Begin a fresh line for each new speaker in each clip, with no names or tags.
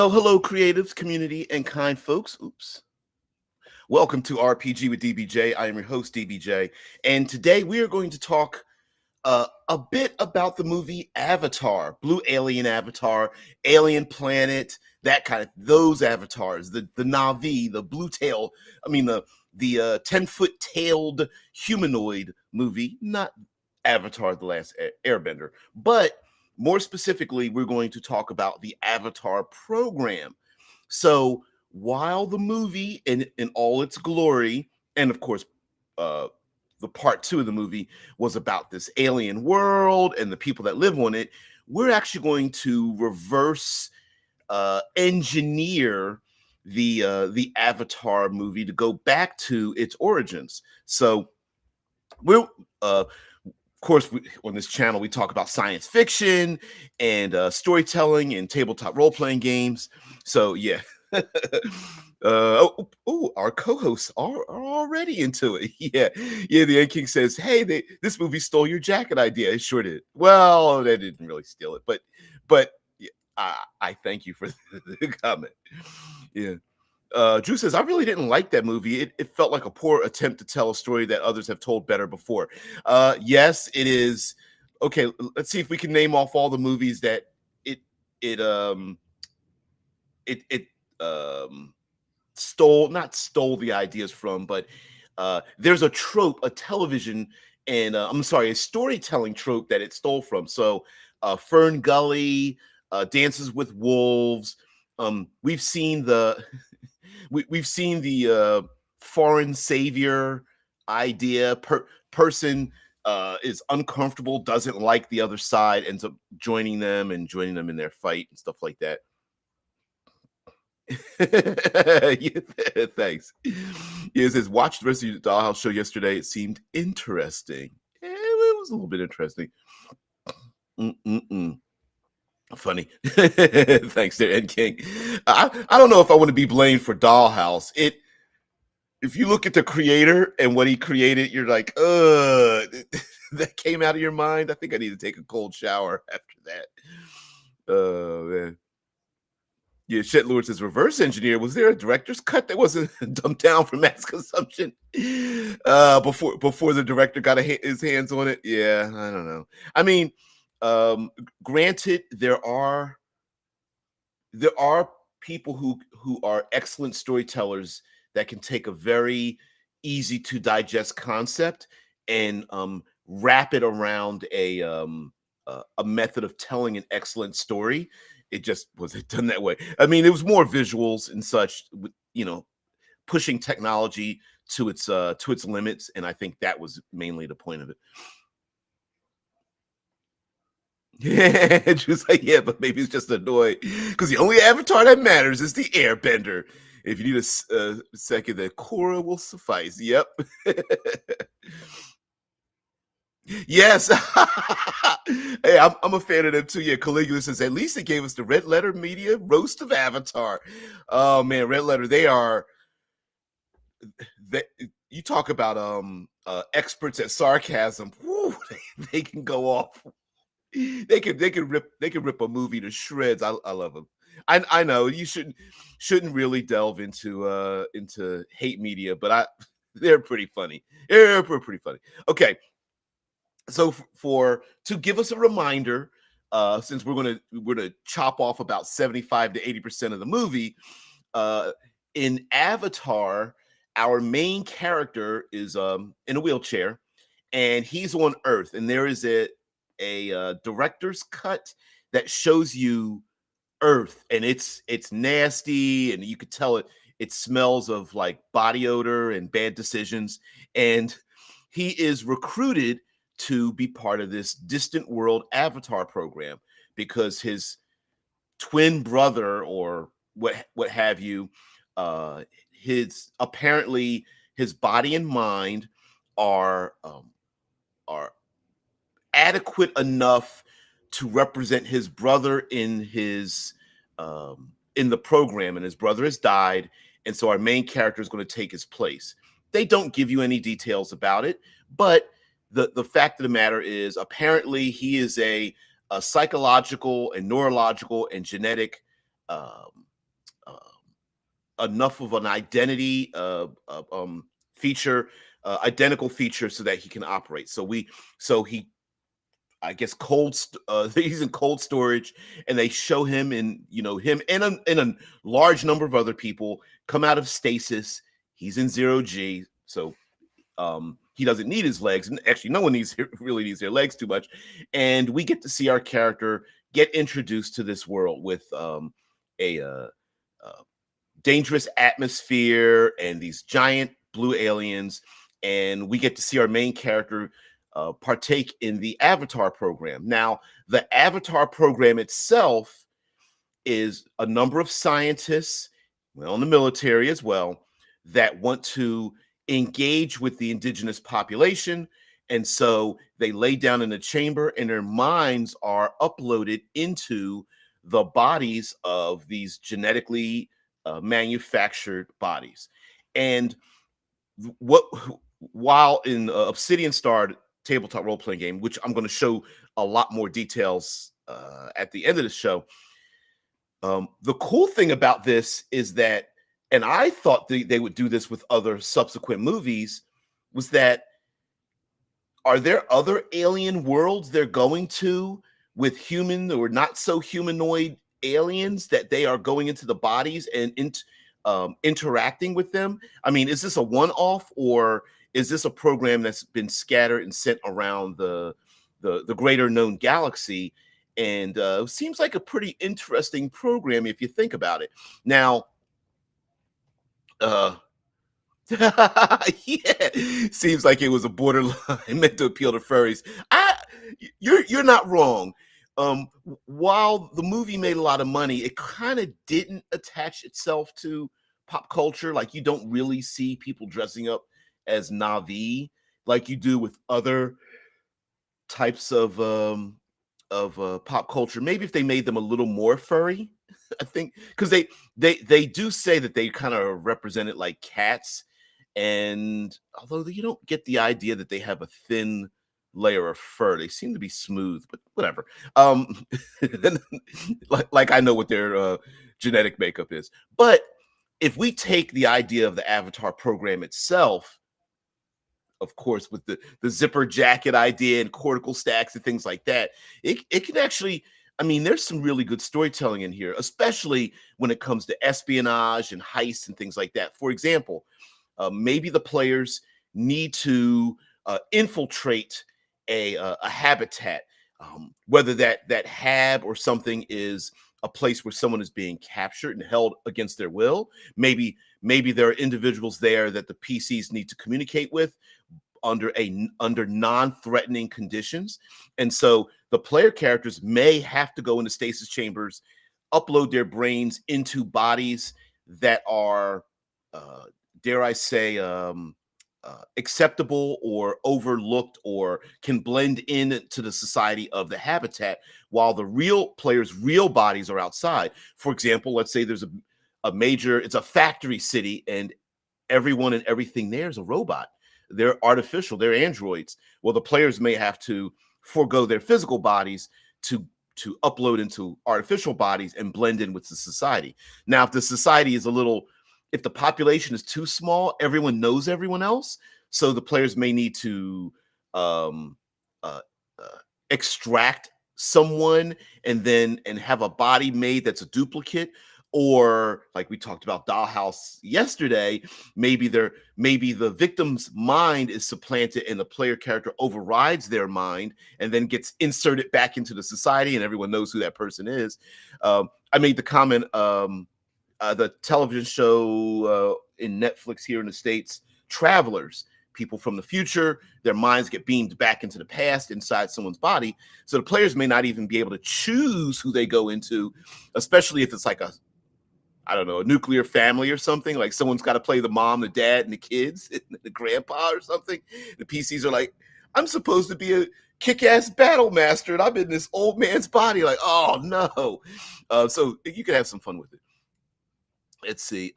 Well, hello, creatives, community, and kind folks. Oops. Welcome to RPG with DBJ. I am your host, DBJ. And today we are going to talk a bit about the movie Avatar, Blue Alien Avatar, Alien Planet, that kind of, those avatars, the Na'vi, the blue tail, the 10-foot tailed humanoid movie, not Avatar, The Last Airbender. But more specifically, we're going to talk about the Avatar program. So while the movie in all its glory, and of course, the part two of the movie was about this alien world and the people that live on it, we're actually going to reverse engineer the Avatar movie to go back to its origins. So we'll of course, on this channel, we talk about science fiction and storytelling and tabletop role-playing games. So, yeah. Our co-hosts are already into it. Yeah. The Ed King says, "Hey, this movie stole your jacket idea." It sure did. Well, they didn't really steal it, but yeah, I thank you for the comment. Yeah. Drew says, "I really didn't like that movie. It felt like a poor attempt to tell a story that others have told better before." Yes, it is. Okay, let's see if we can name off all the movies that it it um it not stole the ideas from, but there's a trope, a television, and a storytelling trope that it stole from. So Fern Gully, Dances with Wolves. We've seen the we've seen the foreign savior idea. Person is uncomfortable, doesn't like the other side, ends up joining them in their fight and stuff like that. Yeah, thanks. Yeah, it says, "Watched the rest of your Dollhouse show yesterday. It seemed interesting." It was a little bit interesting. Funny. Thanks there, Ed King. I don't know if I want to be blamed for Dollhouse. If you look at the creator and what he created, you're like, that came out of your mind. I think I need to take a cold shower after that. Oh man. Yeah, Shet Lord says, "Reverse engineer. Was there a director's cut that wasn't dumbed down for mass consumption before the director got his hands on it?" Yeah, I don't know. I mean, granted, there are people who are excellent storytellers that can take a very easy to digest concept and wrap it around a method of telling an excellent story. It just wasn't done that way. I mean, it was more visuals and such, pushing technology to its limits, and I think that was mainly the point of it. Yeah, just like, yeah, but maybe it's just annoying because the only avatar that matters is the airbender. If you need a second, then Korra will suffice. Yep. Yes. Hey, I'm a fan of them too. Yeah, Caligula says, "At least it gave us the Red Letter Media roast of Avatar." Oh man, Red Letter, they you talk about experts at sarcasm. Woo, they can go off. They can rip a movie to shreds. I love them. I know you shouldn't really delve into hate media, but they're pretty funny. They're pretty funny. Okay, so to give us a reminder, since we're gonna chop off about 75 to 80% of the movie, in Avatar, our main character is in a wheelchair, and he's on Earth, and there is a director's cut that shows you Earth, and it's nasty, and you could tell it smells of like body odor and bad decisions, and he is recruited to be part of this distant world Avatar program because his twin brother or what have you, apparently his body and mind are adequate enough to represent his brother in the program, and his brother has died, and so our main character is going to take his place. They don't give you any details about it, but the fact of the matter is, apparently he is a psychological and neurological and genetic enough of an identity feature, identical feature, so that he can operate. So he, I guess, he's in cold storage, and they show him, and him and a large number of other people come out of stasis. He's in zero G, so he doesn't need his legs, and actually no one really needs their legs too much. And we get to see our character get introduced to this world with a dangerous atmosphere and these giant blue aliens, and we get to see our main character partake in the Avatar program. Now, the Avatar program itself is a number of scientists, well, in the military as well, that want to engage with the indigenous population. And so they lay down in a chamber, and their minds are uploaded into the bodies of these genetically manufactured bodies. And what while in Obsidian starred tabletop role-playing game, which I'm going to show a lot more details at the end of the show, the cool thing about this is that, and I thought they would do this with other subsequent movies, was that, are there other alien worlds they're going to with human or not so humanoid aliens that they are going into the bodies and interacting with them? I mean, is this a one-off, or is this a program that's been scattered and sent around the greater known galaxy? And it seems like a pretty interesting program if you think about it. Now, yeah, seems like it was a borderline meant to appeal to furries. You're not wrong. While the movie made a lot of money, it kind of didn't attach itself to pop culture. Like, you don't really see people dressing up as Na'vi like you do with other types of pop culture. Maybe if they made them a little more furry, I think, because they do say that they kind of represented like cats. And although you don't get the idea that they have a thin layer of fur, they seem to be smooth, but whatever. Like I know what their genetic makeup is. But if we take the idea of the Avatar program itself, of course, with the zipper jacket idea and cortical stacks and things like that, it can actually, I mean, there's some really good storytelling in here, especially when it comes to espionage and heists and things like that. For example, maybe the players need to infiltrate a habitat, whether that hab or something is a place where someone is being captured and held against their will. Maybe there are individuals there that the PCs need to communicate with under non-threatening conditions. And so the player characters may have to go into stasis chambers, upload their brains into bodies that are dare I say, acceptable or overlooked or can blend into the society of the habitat, while the real players' real bodies are outside. For example, let's say there's it's a factory city, and everyone and everything there is a robot. They're artificial, they're androids. Well, the players may have to forego their physical bodies to upload into artificial bodies and blend in with the society. Now, if the society is if the population is too small, everyone knows everyone else. So the players may need to extract someone and have a body made that's a duplicate. Or, like we talked about Dollhouse yesterday, maybe the victim's mind is supplanted and the player character overrides their mind and then gets inserted back into the society, and everyone knows who that person is. I made the comment, the television show in Netflix here in the States, Travelers, people from the future, their minds get beamed back into the past inside someone's body. So the players may not even be able to choose who they go into, especially if it's like a nuclear family or something. Like, someone's got to play the mom, the dad, and the kids, and the grandpa or something. The PCs are like, I'm supposed to be a kick-ass battle master, and I'm in this old man's body. Like, oh no. So you can have some fun with it. Let's see.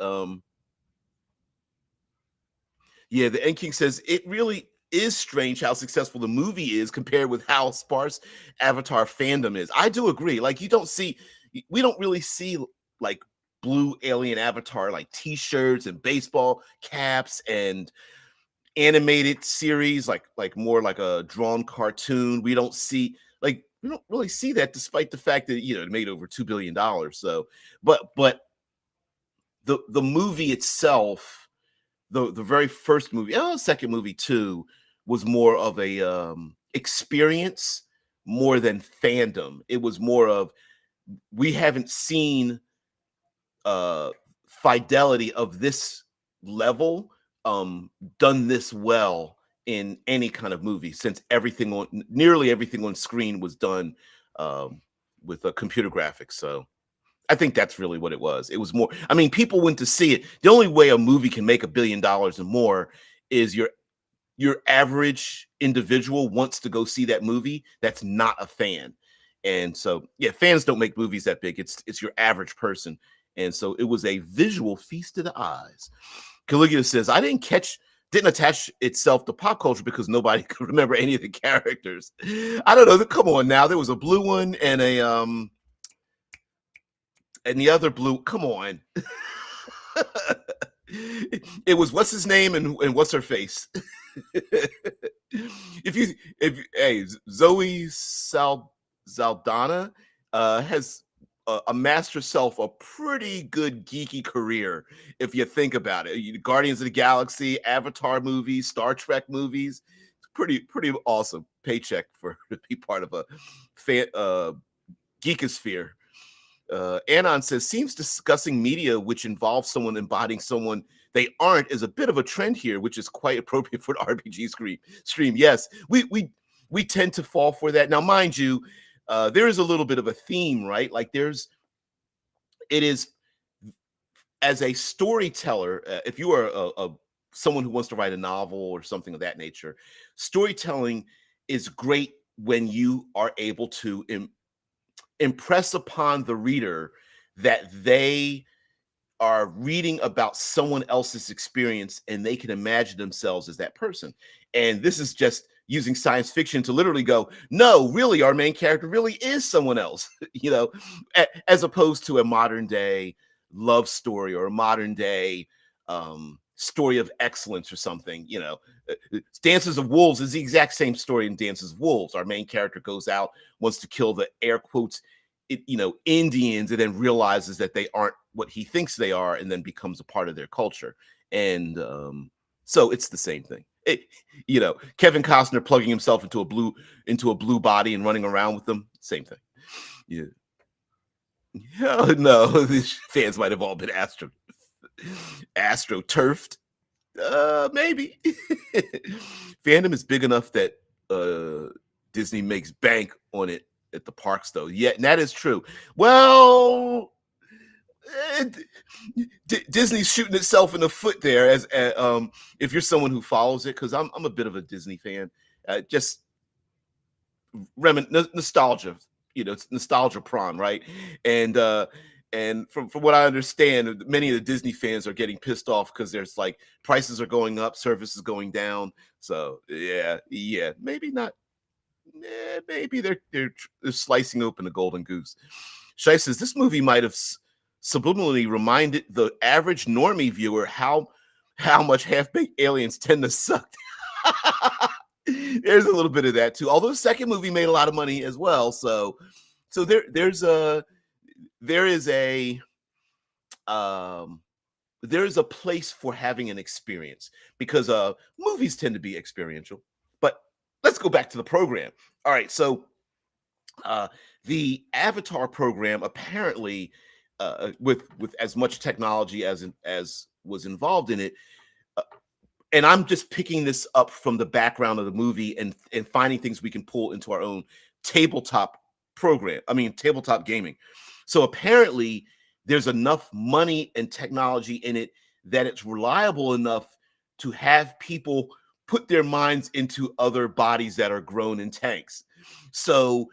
Yeah, the N King says it really is strange how successful the movie is compared with how sparse Avatar fandom is. I do agree. Like, we don't really see like blue alien avatar like t-shirts and baseball caps and animated series like more like a drawn cartoon. We don't really see that, despite the fact that it made over $2 billion. So but the movie itself, the very first movie, second movie too, was more of a experience more than fandom. It was more of, we haven't seen uh fidelity of this level done this well in any kind of movie, since nearly everything on screen was done with computer graphics. So I think that's really what it was. It was more, I mean, people went to see it. The only way a movie can make $1 billion and more is your average individual wants to go see that movie that's not a fan. And so, yeah, fans don't make movies that big. It's your average person. And so it was a visual feast to the eyes. Caligula says, I didn't attach itself to pop culture because nobody could remember any of the characters. I don't know. Come on now. There was a blue one and the other blue. Come on. It was what's his name and what's her face. Hey, Zoe Saldana has amassed herself a pretty good geeky career, if you think about it. Guardians of the Galaxy, Avatar movies, Star Trek movies. It's pretty awesome paycheck for to be part of a geekosphere. Anon says, seems discussing media which involves someone embodying someone they aren't is a bit of a trend here, which is quite appropriate for an RPG stream. Yes, we tend to fall for that. Now, mind you, there is a little bit of a theme, right? Like it is, as a storyteller, if you are someone who wants to write a novel or something of that nature, storytelling is great when you are able to impress upon the reader that they are reading about someone else's experience and they can imagine themselves as that person. And this is just using science fiction to literally go, no, really, our main character really is someone else, as opposed to a modern day love story or a modern day story of excellence or something. Dances of Wolves is the exact same story in Dances of Wolves. Our main character goes out, wants to kill the air quotes, Indians, and then realizes that they aren't what he thinks they are, and then becomes a part of their culture. And so it's the same thing. Kevin Costner plugging himself into a blue body and running around with them, same thing. Yeah. No, these fans might have all been astro-turfed. Maybe. Fandom is big enough that Disney makes bank on it at the parks, though. Yeah, and that is true. Well, Disney's shooting itself in the foot there, as if you're someone who follows it, because I'm a bit of a Disney fan. Just nostalgia, it's nostalgia prom, right? And from what I understand, many of the Disney fans are getting pissed off because there's like prices are going up, service is going down. So yeah, maybe not. Maybe they're slicing open a golden goose. Shai says this movie might have subliminally reminded the average normie viewer how much half-baked aliens tend to suck. There's a little bit of that too. Although the second movie made a lot of money as well, so there is a place for having an experience, because movies tend to be experiential. But let's go back to the program. All right, so the Avatar program, apparently, with as much technology as was involved in it, and I'm just picking this up from the background of the movie and finding things we can pull into our own tabletop gaming. So apparently, there's enough money and technology in it that it's reliable enough to have people put their minds into other bodies that are grown in tanks. So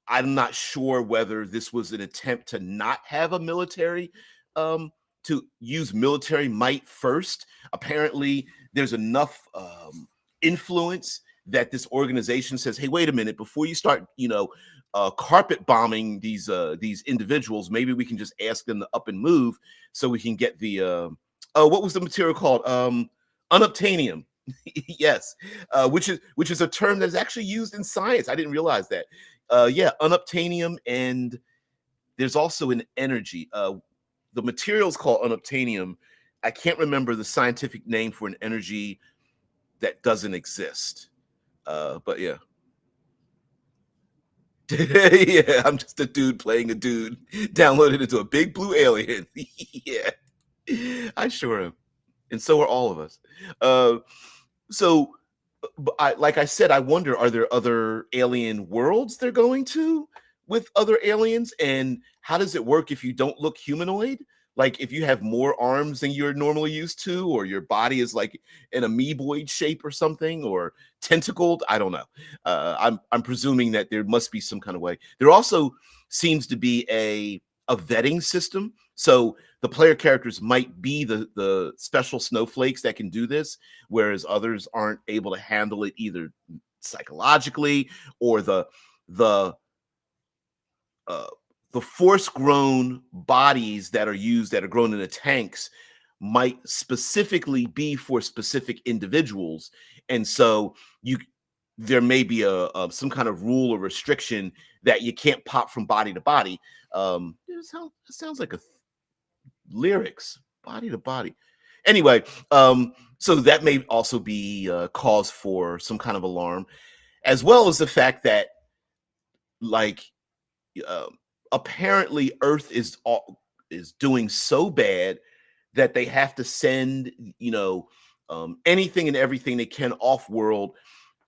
I'm not sure whether this was an attempt to not have a military, to use military might first. Apparently, there's enough influence that this organization says, hey, wait a minute, before you start, carpet bombing these individuals, maybe we can just ask them to up and move so we can get the what was the material called? Unobtainium. Yes, which is a term that is actually used in science. I didn't realize that. Yeah, unobtainium, and there's also an energy. The material is called unobtainium. I can't remember the scientific name for an energy that doesn't exist. But yeah. Yeah, I'm just a dude playing a dude downloaded into a big blue alien. Yeah, I sure am, and so are all of us. Uh, so, like I said, I wonder: are there other alien worlds they're going to with other aliens, and how does it work if you don't look humanoid? Like if you have more arms than you're normally used to, or your body is like an amoeboid shape or something, or tentacled. I don't know. I'm presuming that there must be some kind of way. There also seems to be a vetting system. So the player characters might be the special snowflakes that can do this, whereas others aren't able to handle it either psychologically or the uh, the force grown bodies that are used that are grown in the tanks might specifically be for specific individuals, and so you there may be a some kind of rule or restriction that you can't pop from body to body. It sounds like a lyrics, body to body. Anyway, so that may also be cause for some kind of alarm, as well as the fact that like uh, apparently Earth is doing so bad that they have to send anything and everything they can off world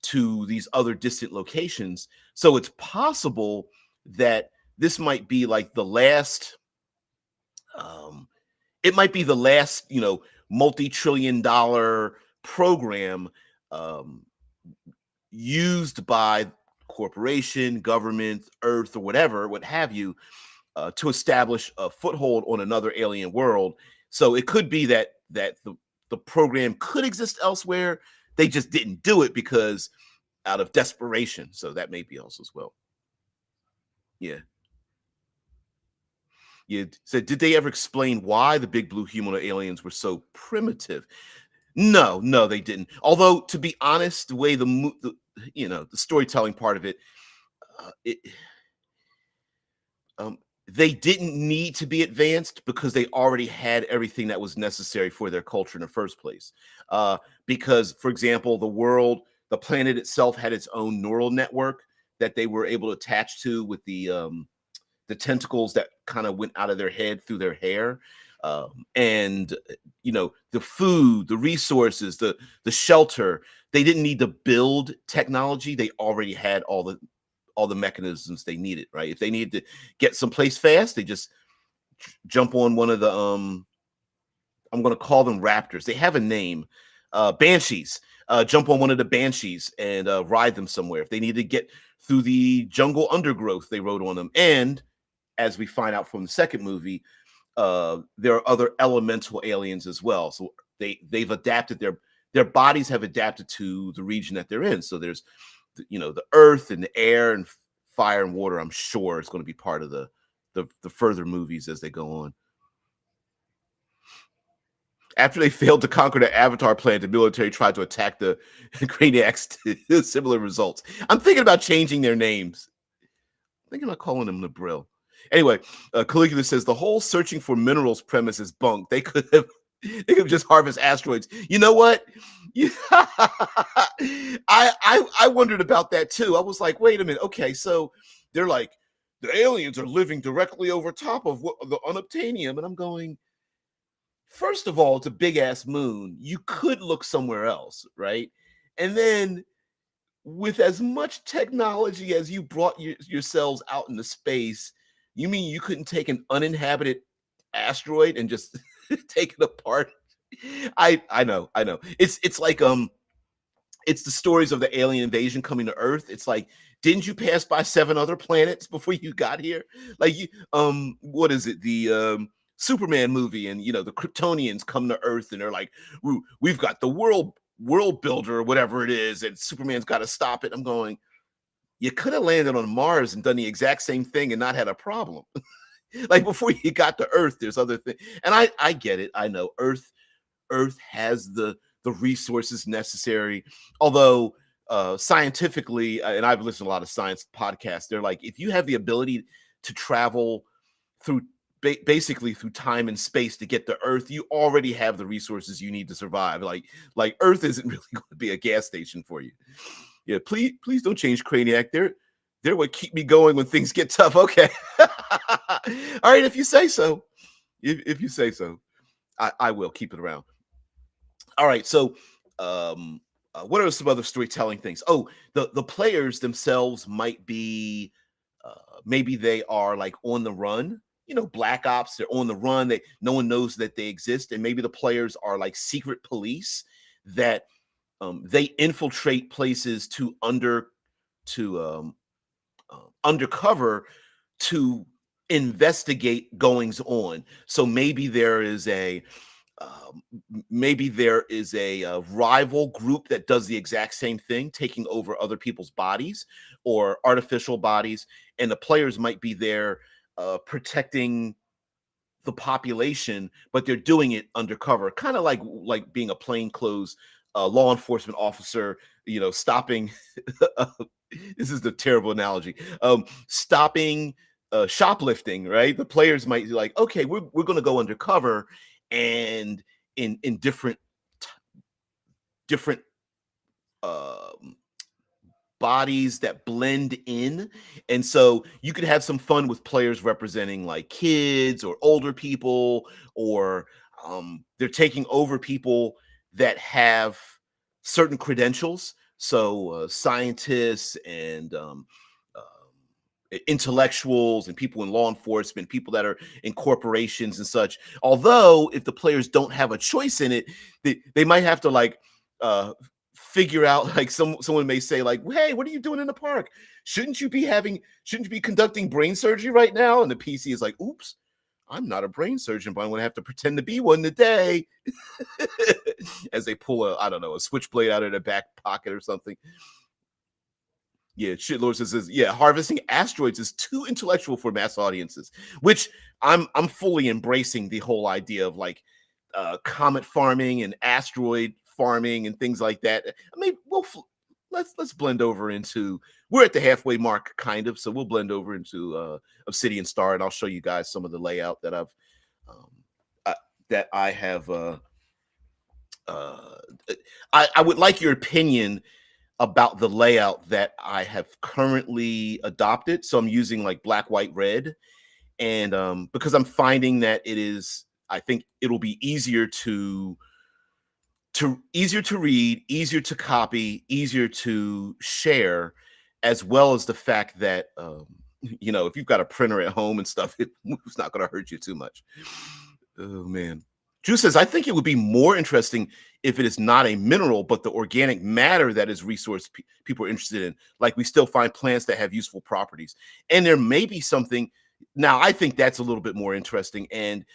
to these other distant locations. So it's possible that this might be like the last um, it might be the last, multi-trillion dollar program um, used by corporation, government, Earth, or whatever, what have you, to establish a foothold on another alien world. So it could be that the program could exist elsewhere. They just didn't do it because out of desperation. So that may be also as well. Yeah. Yeah. So did they ever explain why the big blue humanoid aliens were so primitive? No, no, they didn't. Although, to be honest, the way the storytelling part of it, it um, they didn't need to be advanced because they already had everything that was necessary for their culture in the first place. Because, for example, the planet itself had its own neural network that they were able to attach to with the tentacles that kind of went out of their head through their hair. And the food, the resources, the shelter. They didn't need to build technology. They already had all the mechanisms they needed, right? If they needed to get someplace fast, they just jump on one of the I'm going to call them raptors. They have a name, banshees. Jump on one of the banshees and ride them somewhere. If they need to get through the jungle undergrowth, they rode on them. And as we find out from the second movie, there are other elemental aliens as well. So they've adapted their bodies have adapted to the region that they're in. So there's the earth and the air and fire and water. I'm sure it's going to be part of the further movies as they go on. After they failed to conquer the Avatar planet, the military tried to attack the Brainiacs to similar results. I'm thinking about changing their names. I'm thinking about calling them the Brill. Anyway, Caligula says the whole searching for minerals premise is bunk. They could just harvest asteroids. You know what? Yeah. I wondered about that too. I was like, wait a minute. Okay, so they're like the aliens are living directly over top of the unobtainium, and I'm going. First of all, it's a big ass moon. You could look somewhere else, right? And then with as much technology as you brought yourselves out into space, you mean you couldn't take an uninhabited asteroid and just take it apart? I know. It's like it's the stories of the alien invasion coming to Earth. It's like, didn't you pass by 7 other planets before you got here? Like what is it? The Superman movie, and the Kryptonians come to Earth and they're like, we've got the world builder or whatever it is, and Superman's got to stop it. I'm going, you could have landed on Mars and done the exact same thing and not had a problem. Like before you got to Earth, there's other things. And I get it. I know Earth has the resources necessary. Although scientifically, and I've listened to a lot of science podcasts, they're like, if you have the ability to travel through basically through time and space to get to Earth, you already have the resources you need to survive. Like Earth isn't really going to be a gas station for you. Yeah, please don't change Craniac. They're what keep me going when things get tough. Okay. All right, if you say so. If you say so, I will keep it around. All right, so what are some other storytelling things? Oh, the players themselves might be maybe they are like on the run. You know, black ops. They're on the run. No one knows that they exist, and maybe the players are like secret police that they infiltrate places to undercover to investigate goings on. So maybe there is a rival group that does the exact same thing, taking over other people's bodies or artificial bodies, and the players might be there protecting the population, but they're doing it undercover, kind of like being a plainclothes law enforcement officer, you know, stopping. This is the terrible analogy. Stopping shoplifting, right? The players might be like, okay, we're going to go undercover, and in different um, bodies that blend in. And so you could have some fun with players representing like kids or older people, or they're taking over people that have certain credentials. So scientists and intellectuals and people in law enforcement, people that are in corporations and such. Although if the players don't have a choice in it, they might have to like figure out, like someone may say like, hey, what are you doing in the park? Shouldn't you be conducting brain surgery right now? And the PC is like, oops, I'm not a brain surgeon, but I'm going to have to pretend to be one today. As they pull I don't know, a switchblade out of their back pocket or something. Yeah, Shitlord says, yeah, harvesting asteroids is too intellectual for mass audiences, which I'm fully embracing the whole idea of like comet farming and asteroid farming and things like that. I mean, let's blend over into, we're at the halfway mark kind of, so we'll blend over into Obsidian Star, and I'll show you guys some of the layout that I have. I would like your opinion about the layout that I have currently adopted. So I'm using like black, white, red. And because I'm finding that I think it'll be easier to read, easier to copy, easier to share, as well as the fact that you know, if you've got a printer at home and stuff, it's not going to hurt you too much. Oh man. Drew says, I think it would be more interesting if it is not a mineral, but the organic matter that is resource people are interested in. Like we still find plants that have useful properties. And there may be something. Now, I think that's a little bit more interesting. And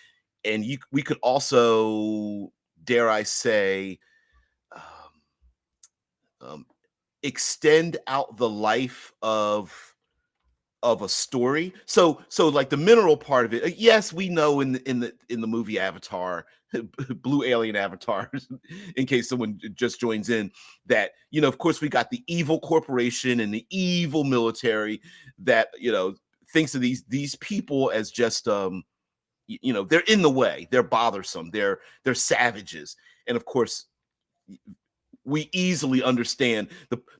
we could also, dare I say, extend out the life of a story. So like the mineral part of it, yes, we know in the movie Avatar, Blue Alien Avatars, in case someone just joins in, that, you know, of course we got the evil corporation and the evil military that, you know, thinks of these people as just you know, they're in the way, they're bothersome, they're savages. And of course we easily understand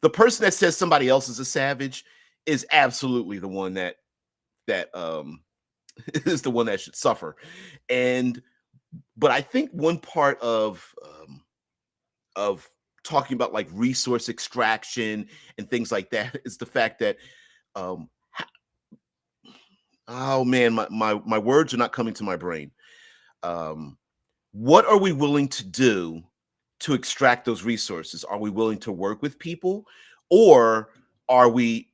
the person that says somebody else is a savage is absolutely the one that is the one that should suffer. But I think one part of talking about like resource extraction and things like that is the fact that um oh man, my words are not coming to my brain. What are we willing to do to extract those resources? Are we willing to work with people, or are we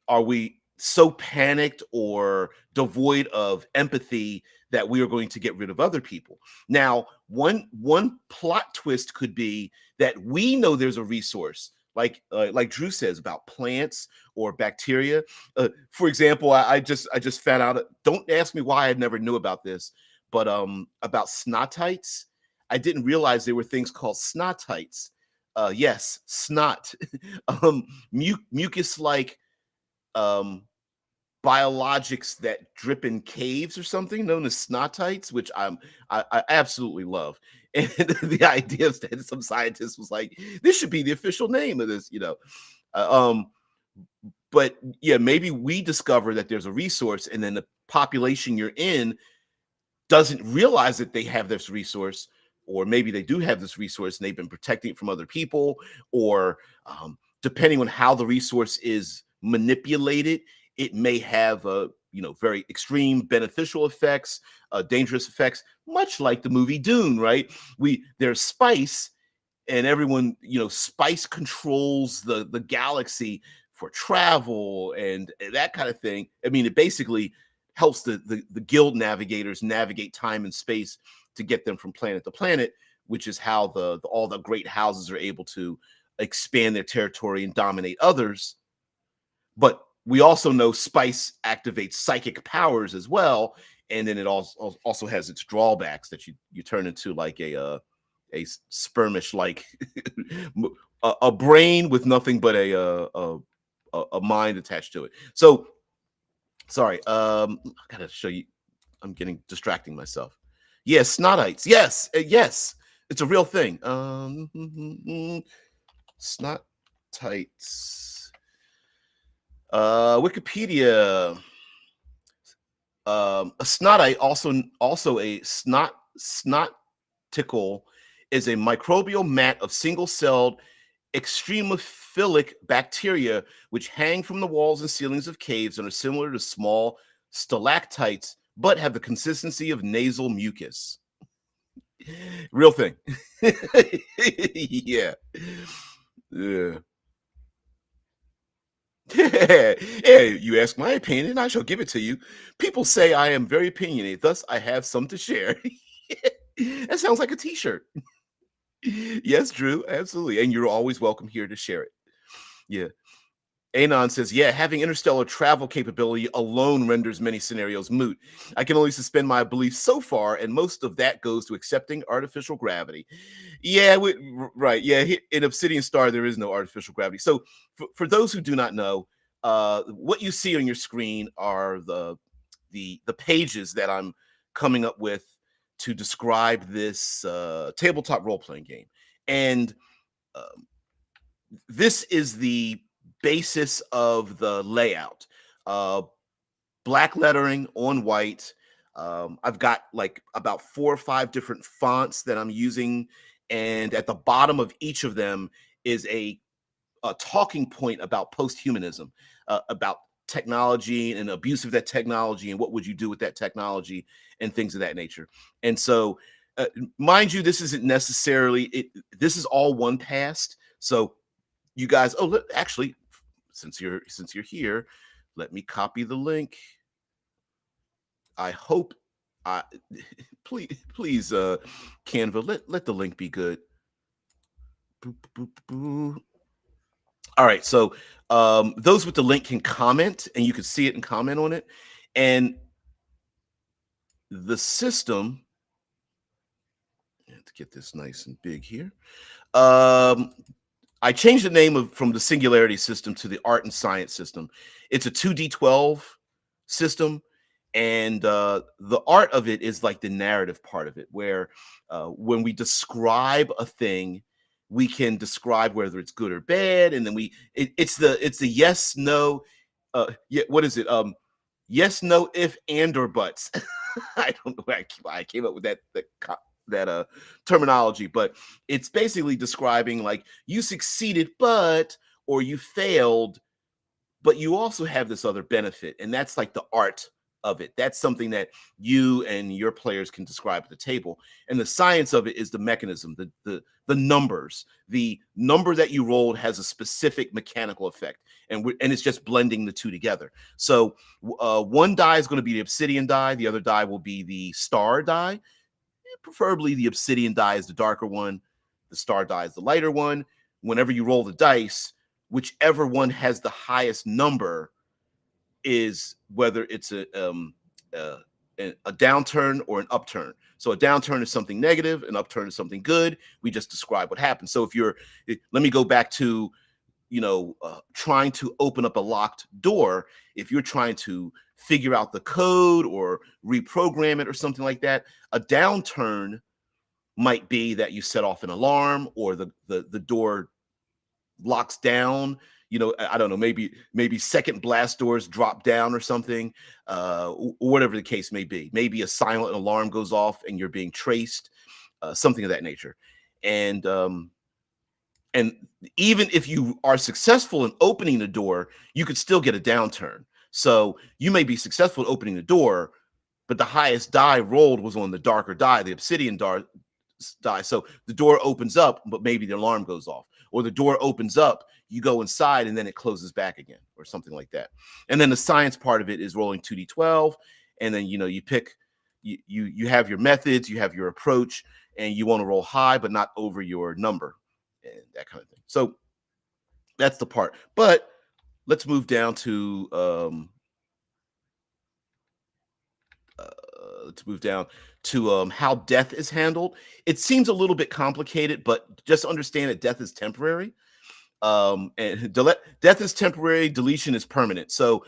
so panicked or devoid of empathy that we are going to get rid of other people? Now, one plot twist could be that we know there's a resource, like Drew says about plants or bacteria. For example, I just found out. Don't ask me why I never knew about this, but about snotites. I didn't realize there were things called snotites. Yes, snot, mucus like um biologics that drip in caves or something known as snotites, which I absolutely love. And the idea is that some scientist was like, this should be the official name of this. Uh, um, but yeah, maybe we discover that there's a resource, and then the population you're in doesn't realize that they have this resource, or maybe they do have this resource and they've been protecting it from other people, or depending on how the resource is manipulated, it may have very extreme beneficial effects, dangerous effects, much like the movie Dune, right? There's spice, and everyone, spice controls the galaxy for travel and that kind of thing. I mean, it basically helps the guild navigators navigate time and space to get them from planet to planet, which is how all the great houses are able to expand their territory and dominate others. But we also know spice activates psychic powers as well, and then it also has its drawbacks that you turn into like a spermish like a brain with nothing but a mind attached to it. So sorry, I gotta show you. I'm getting distracting myself. Yes, snotites. Yes, yes, it's a real thing. Snotites. Wikipedia. A snotite, also a snoticle, is a microbial mat of single-celled extremophilic bacteria which hang from the walls and ceilings of caves and are similar to small stalactites but have the consistency of nasal mucus. Real thing. Yeah. Yeah. Hey, you ask my opinion, I shall give it to you. People say I am very opinionated, thus I have some to share. That sounds like a t-shirt. Yes, Drew, absolutely. And you're always welcome here to share it. Yeah. Anon says, yeah, having interstellar travel capability alone renders many scenarios moot. I can only suspend my belief so far, and most of that goes to accepting artificial gravity. Yeah, right. Yeah, in Obsidian Star, there is no artificial gravity. So for those who do not know, what you see on your screen are the pages that I'm coming up with to describe this tabletop role-playing game. And this is the basis of the layout. Black lettering on white. I've got like about 4 or 5 different fonts that I'm using, and at the bottom of each of them is a talking point about post-humanism, about technology and abuse of that technology, and what would you do with that technology, and things of that nature. And so, mind you, this isn't necessarily it. This is all one past. So you guys, actually, since you're here, let me copy the link. I hope I please Canva, let the link be good. Boop, boop, boop. All right, so those with the link can comment, and you can see it and comment on it. And the system, to get this nice and big here. I changed the name from the Singularity system to the Art and Science system. It's a 2D12 system, and the art of it is like the narrative part of it, where when we describe a thing, we can describe whether it's good or bad, and then it's the yes, no, yeah, what is it? Yes, no, if, and, or buts. I don't know where I came up with that terminology, but it's basically describing like you succeeded, or you failed, but you also have this other benefit, and that's like the art of it. That's something that you and your players can describe at the table, and the science of it is the mechanism, the numbers. The number that you rolled has a specific mechanical effect, and it's just blending the two together. So one die is going to be the obsidian die, the other die will be the star die. Preferably the obsidian die is the darker one, the star die is the lighter one. whenever you roll the dice, whichever one has the highest number is whether it's uh, a downturn or an upturn. So a downturn is something negative, an upturn is something good. We just describe what happens. So if you're, let me go back to, trying to open up a locked door. If you're trying to figure out the code or reprogram it or something like that, a downturn might be that you set off an alarm or the door locks down. I don't know, maybe second blast doors drop down or something, or whatever the case may be. Maybe a silent alarm goes off and you're being traced, something of that nature. And even if you are successful in opening the door, you could still get a downturn. So you may be successful in opening the door, but the highest die rolled was on the darker die, the obsidian die. So the door opens up, but maybe the alarm goes off, or the door opens up, you go inside, and then it closes back again, or something like that. And then the science part of it is rolling 2d12, and then you pick, you have your methods, you have your approach, and you want to roll high, but not over your number, and that kind of thing. So that's the part. But let's move down to how death is handled. It seems a little bit complicated, but just understand that death is temporary. And death is temporary, deletion is permanent. So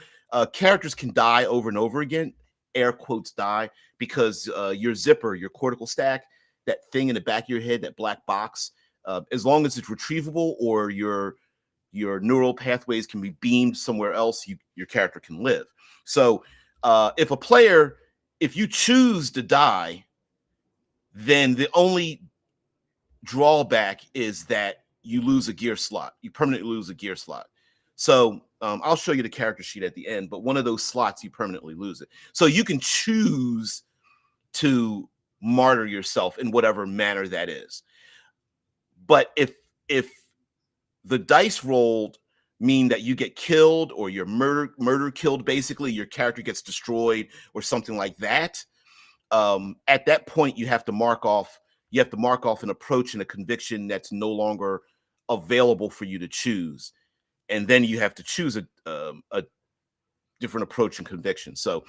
characters can die over and over again, air quotes die, because your zipper, your cortical stack, that thing in the back of your head, that black box, as long as it's retrievable or your neural pathways can be beamed somewhere else, your character can live. So if you choose to die, then the only drawback is that you lose a gear slot. You permanently lose a gear slot. So I'll show you the character sheet at the end, but one of those slots, you permanently lose it. So you can choose to martyr yourself in whatever manner that is. But if the dice rolled mean that you get killed or you're murder killed, basically your character gets destroyed or something like that, at that point you have to mark off an approach and a conviction that's no longer available for you to choose, and then you have to choose a different approach and conviction. So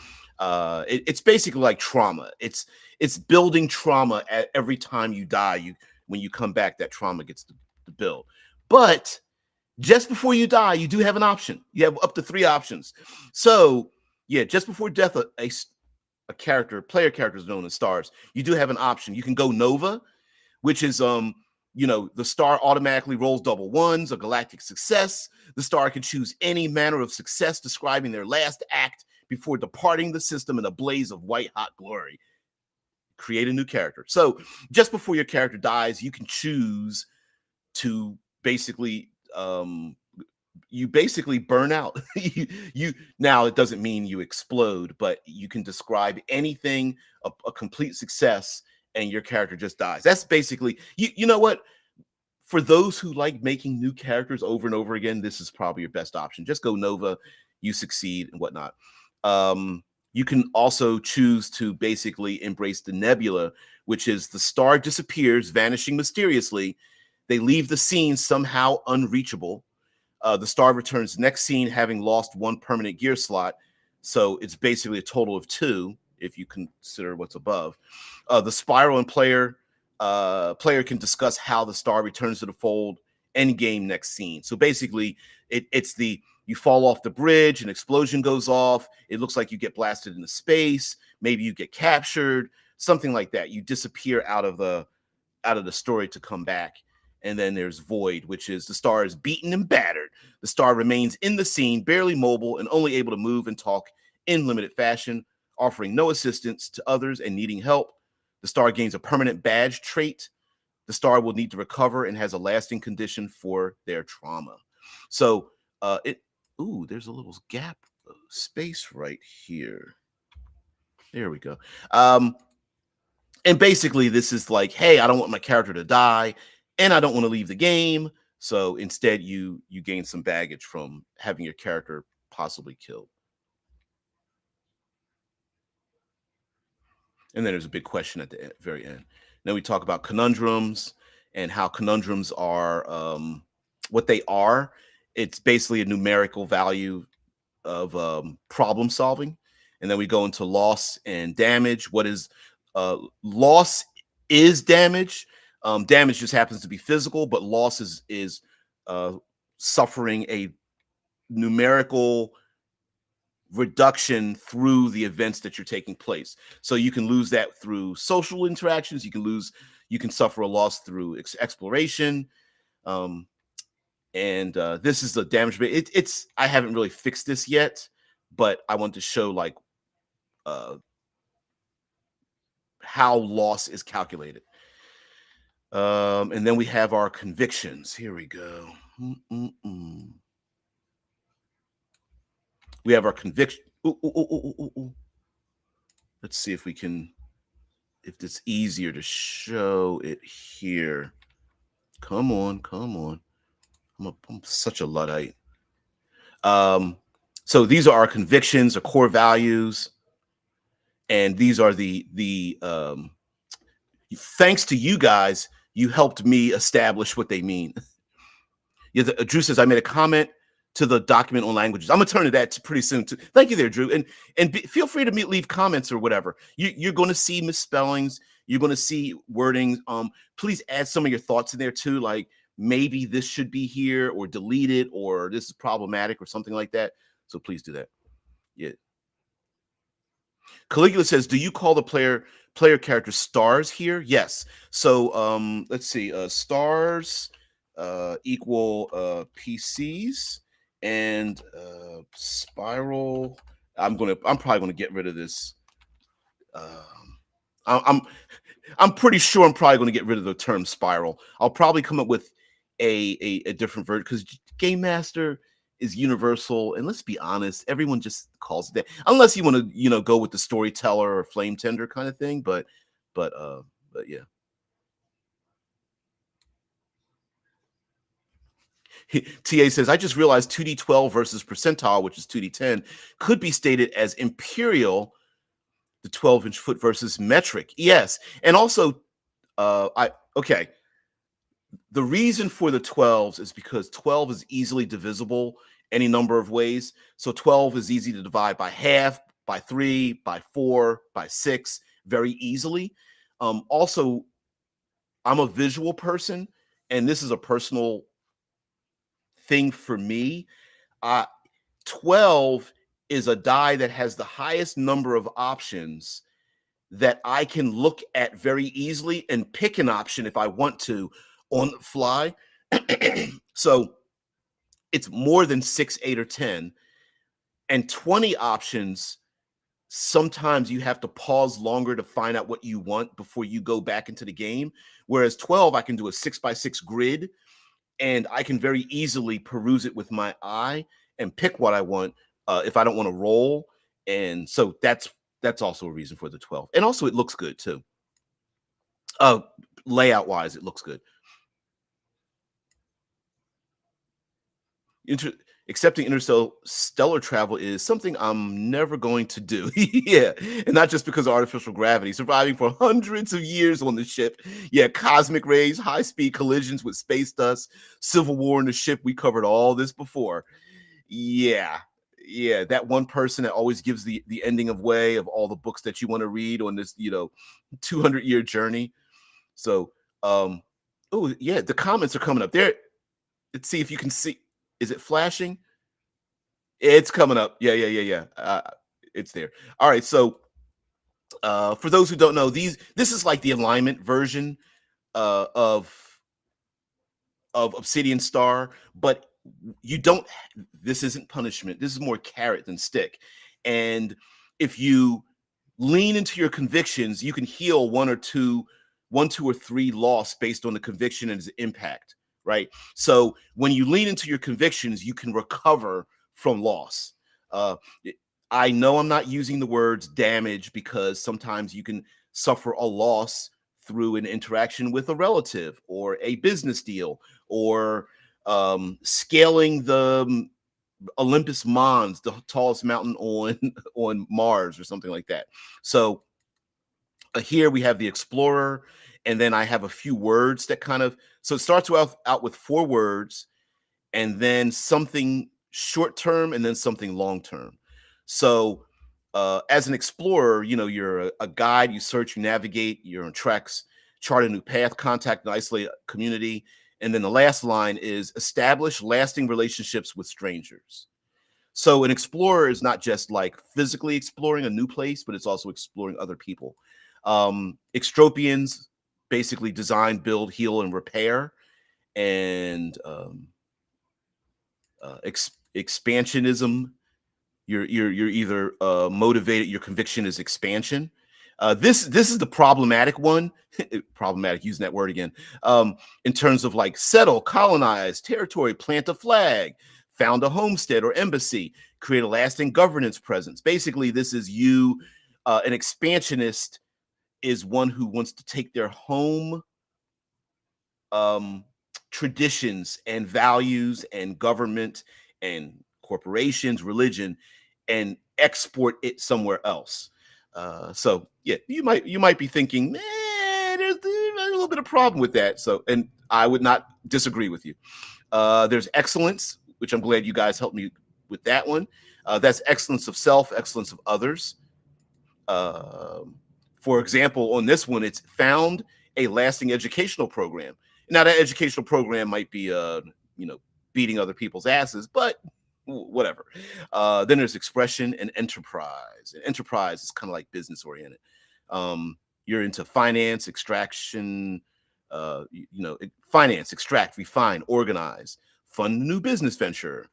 it's basically like trauma. It's building trauma at every time you die. When you come back, that trauma gets to build. But just before you die, you do have an option. You have up to 3 options. So yeah, just before death, a player character is known as stars. You do have an option. You can go Nova, which is the star automatically rolls double ones, a galactic success. The star can choose any manner of success describing their last act before departing the system in a blaze of white hot glory. Create a new character. So just before your character dies, you can choose to basically you basically burn out. you now, it doesn't mean you explode, but you can describe anything, a complete success, and your character just dies. That's basically, you know what? For those who like making new characters over and over again, this is probably your best option. Just go Nova, you succeed and whatnot. You can also choose to basically embrace the nebula, which is the star disappears, vanishing mysteriously. They leave the scene somehow unreachable. The star returns next scene having lost 1 permanent gear slot. So it's basically a total of 2 if you consider what's above. The spiral and player can discuss how the star returns to the fold, end game, next scene. So basically it's you fall off the bridge, an explosion goes off, it looks like you get blasted into space, maybe you get captured, something like that. You disappear out of the story to come back. And then there's void, which is the star is beaten and battered. The star remains in the scene, barely mobile and only able to move and talk in limited fashion, offering no assistance to others and needing help. The star gains a permanent badge trait. The star will need to recover and has a lasting condition for their trauma. So there's a little gap of space right here. There we go. And basically this is like, hey, I don't want my character to die and I don't want to leave the game. So instead you gain some baggage from having your character possibly killed. And then there's a big question at the very end. Then we talk about conundrums and how conundrums are what they are. It's basically a numerical value of problem solving. And then we go into loss and damage. What is loss is damage. Damage just happens to be physical, but loss is uh, suffering a numerical reduction through the events that you're taking place. So you can lose that through social interactions. You can suffer a loss through exploration. Um, and this is the damage. It's I haven't really fixed this yet, but I want to show like uh, how loss is calculated. And then we have our convictions. Here we go. Mm-mm-mm. We have our conviction. Ooh, ooh, ooh, ooh, ooh, ooh. Let's see if we can, if it's easier to show it here. Come on, come on. I'm such a Luddite. Um, so these are our convictions, our core values, and these are the thanks to you guys, you helped me establish what they mean. Yeah, Drew says I made a comment to the document on languages. I'm gonna turn to that pretty soon too. Thank you there, Drew, and feel free to leave comments or whatever. You're going to see misspellings. You're going to see wordings. Please add some of your thoughts in there too, like maybe this should be here or delete it or this is problematic or something like that. So please do that. Yeah. Caligula says, do you call the player character stars here? Yes. So let's see. Stars equal PCs and spiral. I'm probably gonna get rid of this. I'm I'm pretty sure I'm probably gonna get rid of the term spiral. I'll probably come up with a different version because Game Master is universal, and let's be honest, everyone just calls it that. Unless you want to, go with the storyteller or flame tender kind of thing. But but yeah. TA says, I just realized 2D12 versus percentile, which is 2D10, could be stated as imperial, the 12-inch foot versus metric. Yes. And also, okay. The reason for the 12s is because 12 is easily divisible any number of ways. So 12 is easy to divide by half, by 3, by 4, by 6 very easily. Also, I'm a visual person, and this is a personal thing for me. 12 is a die that has the highest number of options that I can look at very easily and pick an option if I want to on the fly. So it's more than 6, 8, or 10. And 20 options, sometimes you have to pause longer to find out what you want before you go back into the game. Whereas 12, I can do a 6x6 grid and I can very easily peruse it with my eye and pick what I want if I don't want to roll. And so that's also a reason for the 12. And also it looks good too. Layout wise, it looks good. Accepting interstellar travel is something I'm never going to do. Yeah, and not just because of artificial gravity. Surviving for hundreds of years on the ship. Yeah, cosmic rays, high-speed collisions with space dust, civil war in the ship. We covered all this before. Yeah, yeah. That one person that always gives the ending of way of all the books that you want to read on this 200-year journey. So, oh yeah, the comments are coming up there. Let's see if you can see. Is it flashing? It's coming up. Yeah. It's there. All right. So, for those who don't know, this is like the alignment version of Obsidian Star, but you don't. This isn't punishment. This is more carrot than stick. And if you lean into your convictions, you can heal one, two, or three loss based on the conviction and its impact. Right. So when you lean into your convictions, you can recover from loss. Uh, I know I'm not using the words damage because sometimes you can suffer a loss through an interaction with a relative or a business deal or scaling the Olympus Mons, the tallest mountain on on Mars or something like that. So here we have the explorer, and then I have a few words that kind of, so it starts out with 4 words, and then something short term, and then something long term. So, as an explorer, you're a guide, you search, you navigate, you're on treks, chart a new path, contact and isolate a community. And then the last line is establish lasting relationships with strangers. So an explorer is not just like physically exploring a new place, but it's also exploring other people. Extropians basically design, build, heal, and repair. And expansionism, you're either motivated, your conviction is expansion. This is the problematic one. Problematic, using that word again. In terms of like settle, colonize, territory, plant a flag, found a homestead or embassy, create a lasting governance presence. Basically, this is you. An expansionist is one who wants to take their home um, traditions and values and government and corporations, religion, and export it somewhere else. So yeah, you might be thinking, there's a little bit of problem with that. So, and I would not disagree with you. There's excellence, which I'm glad you guys helped me with that one. That's excellence of self, excellence of others. Um, for example, on this one, it's found a lasting educational program. Now, that educational program might be, beating other people's asses, but whatever. Then there's expression and enterprise. And enterprise is kind of like business oriented. You're into finance, extraction, finance, extract, refine, organize, fund a new business venture.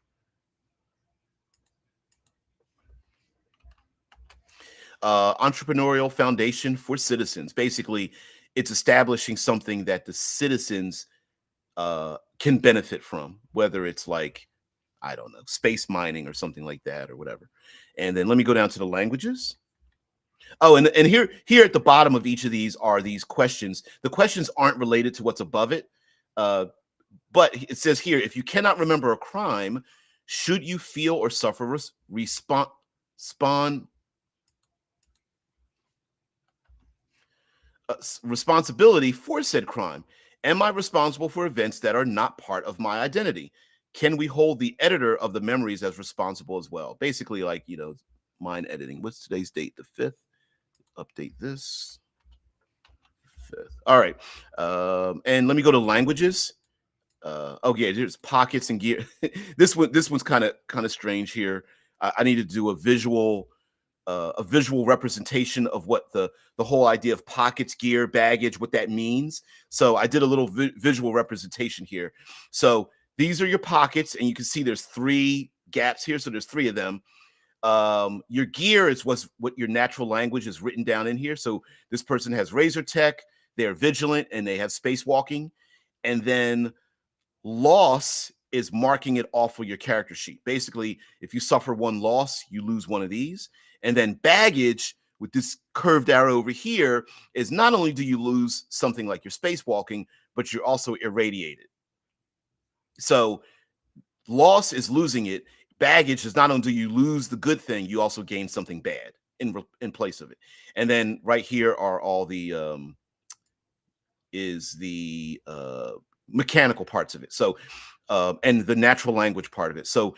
Entrepreneurial foundation for citizens. Basically, it's establishing something that the citizens can benefit from, whether it's like, I don't know, space mining or something like that or whatever. And then let me go down to the languages. Oh, and here at the bottom of each of these are these questions. The questions aren't related to what's above it, but it says here, if you cannot remember a crime, should you feel or suffer responsibility for said crime? Am I responsible for events that are not part of my identity? Can we hold the editor of the memories as responsible as well? Basically, like, mind editing. What's today's date? The 5th. Update this. 5th. All right. And let me go to languages. Yeah, there's pockets and gear. This one's kind of strange here. I need to do a visual representation of what the whole idea of pockets, gear, baggage, what that means. So I did a little visual representation here. So these are your pockets, and you can see there's 3 gaps here. So there's 3 of them. Your gear is what your natural language is written down in here. So this person has razor tech, they're vigilant, and they have spacewalking. And then loss is marking it off of your character sheet. Basically, if you suffer 1 loss, you lose 1 of these. And then baggage, with this curved arrow over here, is not only do you lose something like your spacewalking, but you're also irradiated. So loss is losing it. Baggage is not only do you lose the good thing, you also gain something bad in place of it. And then right here are all the mechanical parts of it. So and the natural language part of it. So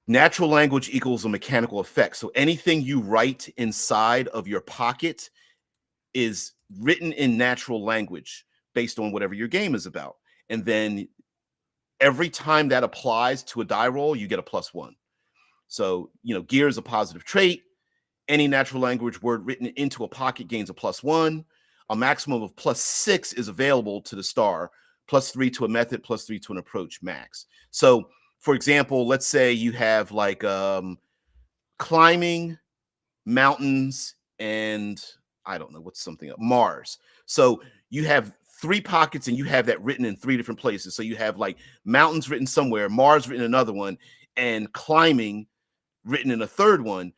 natural language equals a mechanical effect. So anything you write inside of your pocket is written in natural language based on whatever your game is about. And then every time that applies to a die roll, you get a +1. So, gear is a positive trait. Any natural language word written into a pocket gains a +1. A maximum of +6 is available to the star, +3 to a method, +3 to an approach max. So, for example, let's say you have like climbing, mountains, and I don't know what's something else, Mars. So you have 3 pockets and you have that written in 3 different places. So you have like mountains written somewhere, Mars written in another one, and climbing written in a third one.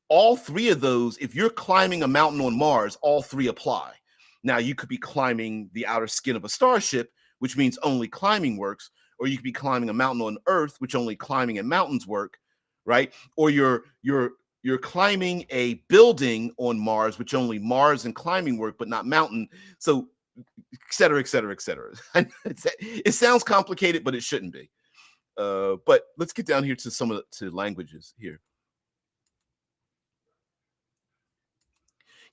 All 3 of those, if you're climbing a mountain on Mars, all 3 apply. Now, you could be climbing the outer skin of a starship, which means only climbing works, or you could be climbing a mountain on Earth, which only climbing and mountains work, right? Or you're climbing a building on Mars, which only Mars and climbing work, but not mountain. So, et cetera, et cetera, et cetera. It sounds complicated, but it shouldn't be. But let's get down here to some of to languages here.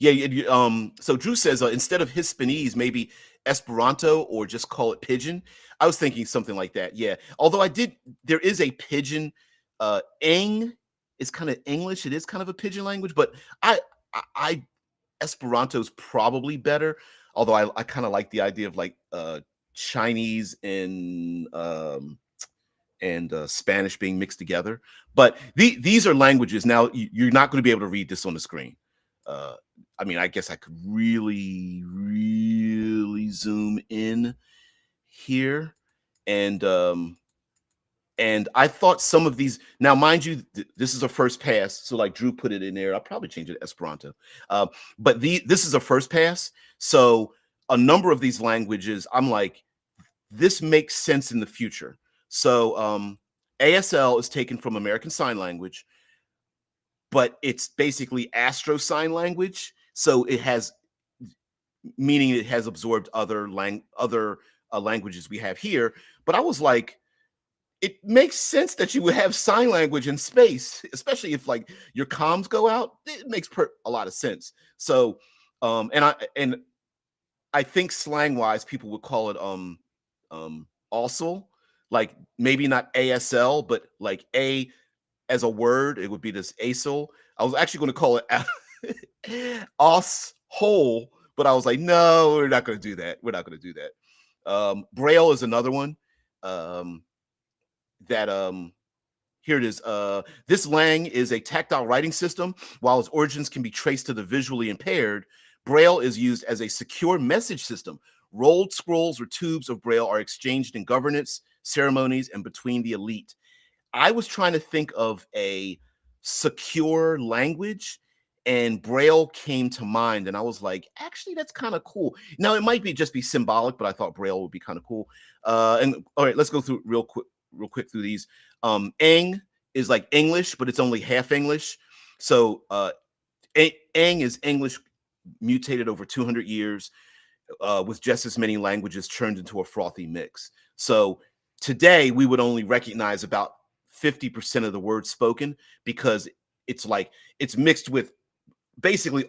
Yeah, so Drew says instead of Hispanese, maybe Esperanto or just call it Pidgin. I was thinking something like that. Yeah. Although there is a Pidgin. Eng is kind of English. It is kind of a Pidgin language, but I Esperanto's probably better. Although I kind of like the idea of like Chinese and Spanish being mixed together. But these are languages. Now you're not going to be able to read this on the screen. Uh, I mean, I guess I could really, really zoom in here, and I thought some of these. Now, mind you, this is a first pass, so like Drew put it in there. I'll probably change it to Esperanto, but this is a first pass, so a number of these languages, I'm like, this makes sense in the future. So ASL is taken from American Sign Language, but it's basically Astro Sign Language. So it has meaning it has absorbed other languages we have here. But I was like, it makes sense that you would have sign language in space, especially if like your comms go out. It makes a lot of sense. So, and I think slang wise, people would call it also, like maybe not ASL, but like a as a word, it would be this ASL. I was actually going to call it os whole, but I was like, no, we're not going to do that. We're not going to do that. Braille is another one. That Here it is. This lang is a tactile writing system. While its origins can be traced to the visually impaired, Braille is used as a secure message system. Rolled scrolls or tubes of Braille are exchanged in governance, ceremonies, and between the elite. I was trying to think of a secure language, and Braille came to mind, and I was like, actually, that's kind of cool. Now, it might be just be symbolic, but I thought Braille would be kind of cool. And all right, let's go through real quick through these. Eng is like English, but it's only half English. So Eng is English mutated over 200 years with just as many languages turned into a frothy mix. So today we would only recognize about 50% of the words spoken because it's mixed with basically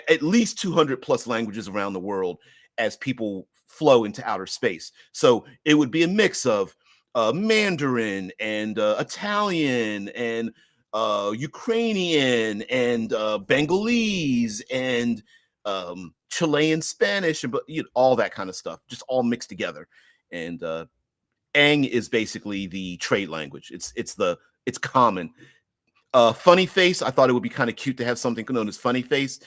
at least 200 plus languages around the world as people flow into outer space. So it would be a mix of Mandarin and Italian and Ukrainian and Bengalese and Chilean Spanish and all that kind of stuff, just all mixed together. And Ang is basically the trade language. It's common. Funny face, I thought it would be kind of cute to have something known as funny face.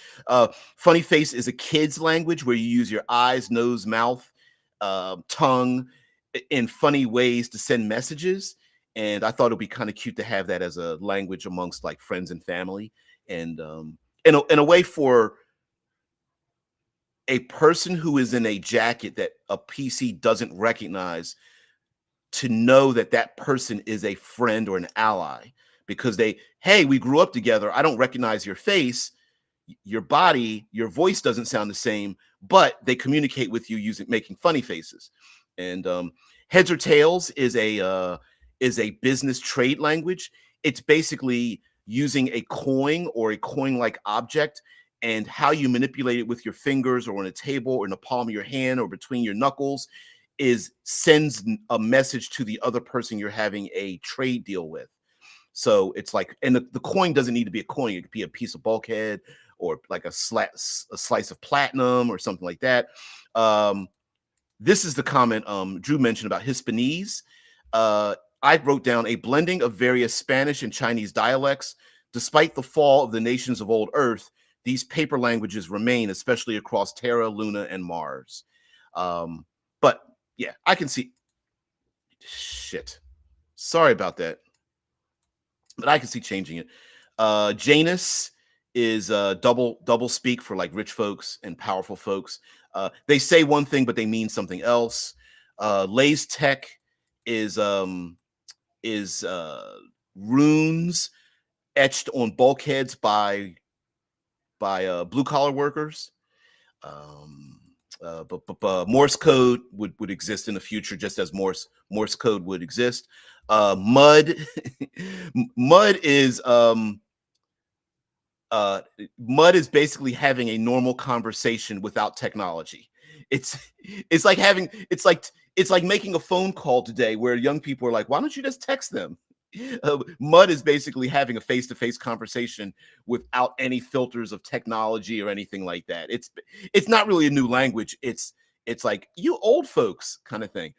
Funny face is a kid's language where you use your eyes, nose, mouth, tongue in funny ways to send messages. And I thought it would be kind of cute to have that as a language amongst like friends and family. And in a way for a person who is in a jacket that a PC doesn't recognize, to know that that person is a friend or an ally, because hey, we grew up together. I don't recognize your face, your body, your voice doesn't sound the same, but they communicate with you making funny faces. And heads or tails is a business trade language. It's basically using a coin or a coin-like object and how you manipulate it with your fingers or on a table or in the palm of your hand or between your knuckles sends a message to the other person you're having a trade deal with. So it's like, and the coin doesn't need to be a coin. It could be a piece of bulkhead or like a slice of platinum or something like that. This is the comment Drew mentioned about Hispanese. I wrote down a blending of various Spanish and Chinese dialects. Despite the fall of the nations of old Earth, these paper languages remain, especially across Terra, Luna, and Mars. But yeah, I can see. Shit. Sorry about that. But I can see changing it. Janus is double speak for like rich folks and powerful folks. They say one thing, but they mean something else. Lay's Tech is runes etched on bulkheads by blue collar workers. but Morse code would exist in the future, just as Morse code would exist. Mud, mud is uh, mud is basically having a normal conversation without technology. It's it's like having it's like making a phone call today where young people are like, why don't you just text them? Mud is basically having a face-to-face conversation without any filters of technology or anything like that. It's not really a new language. It's like you old folks kind of thing.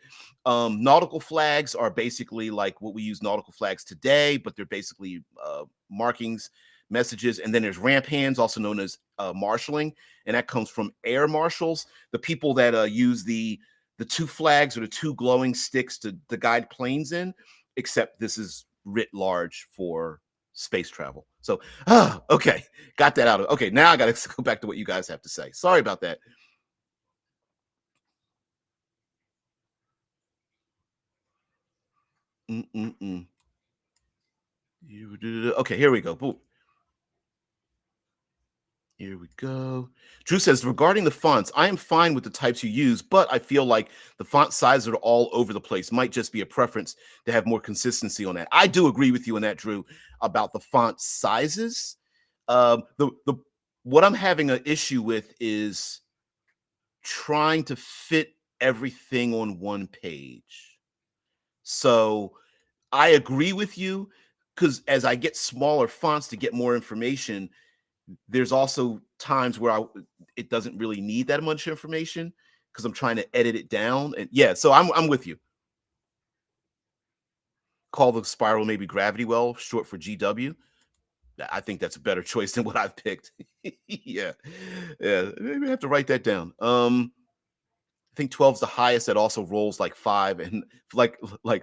Nautical flags are basically like what we use nautical flags today, but they're basically markings, messages. And then there's ramp hands, also known as marshaling, and that comes from air marshals, the people that use the two flags or the two glowing sticks to guide planes in, except this is writ large for space travel. So, okay, got that out of. Okay, now I got to go back to what you guys have to say. Sorry about that. Mm-mm-mm. Okay, here we go. Boom. Here we go. Drew says, regarding the fonts, I am fine with the types you use, but I feel like the font sizes are all over the place. Might just be a preference to have more consistency on that. I do agree with you on that, Drew, about the font sizes. The what I'm having an issue with is trying to fit everything on one page. So I agree with you because as I get smaller fonts to get more information, there's also times where it doesn't really need that much information because I'm trying to edit it down. And yeah, so I'm with you. Call the spiral maybe gravity well, short for GW. I think that's a better choice than what I've picked. Yeah. Yeah. Maybe I have to write that down. I think 12 is the highest that also rolls like five and like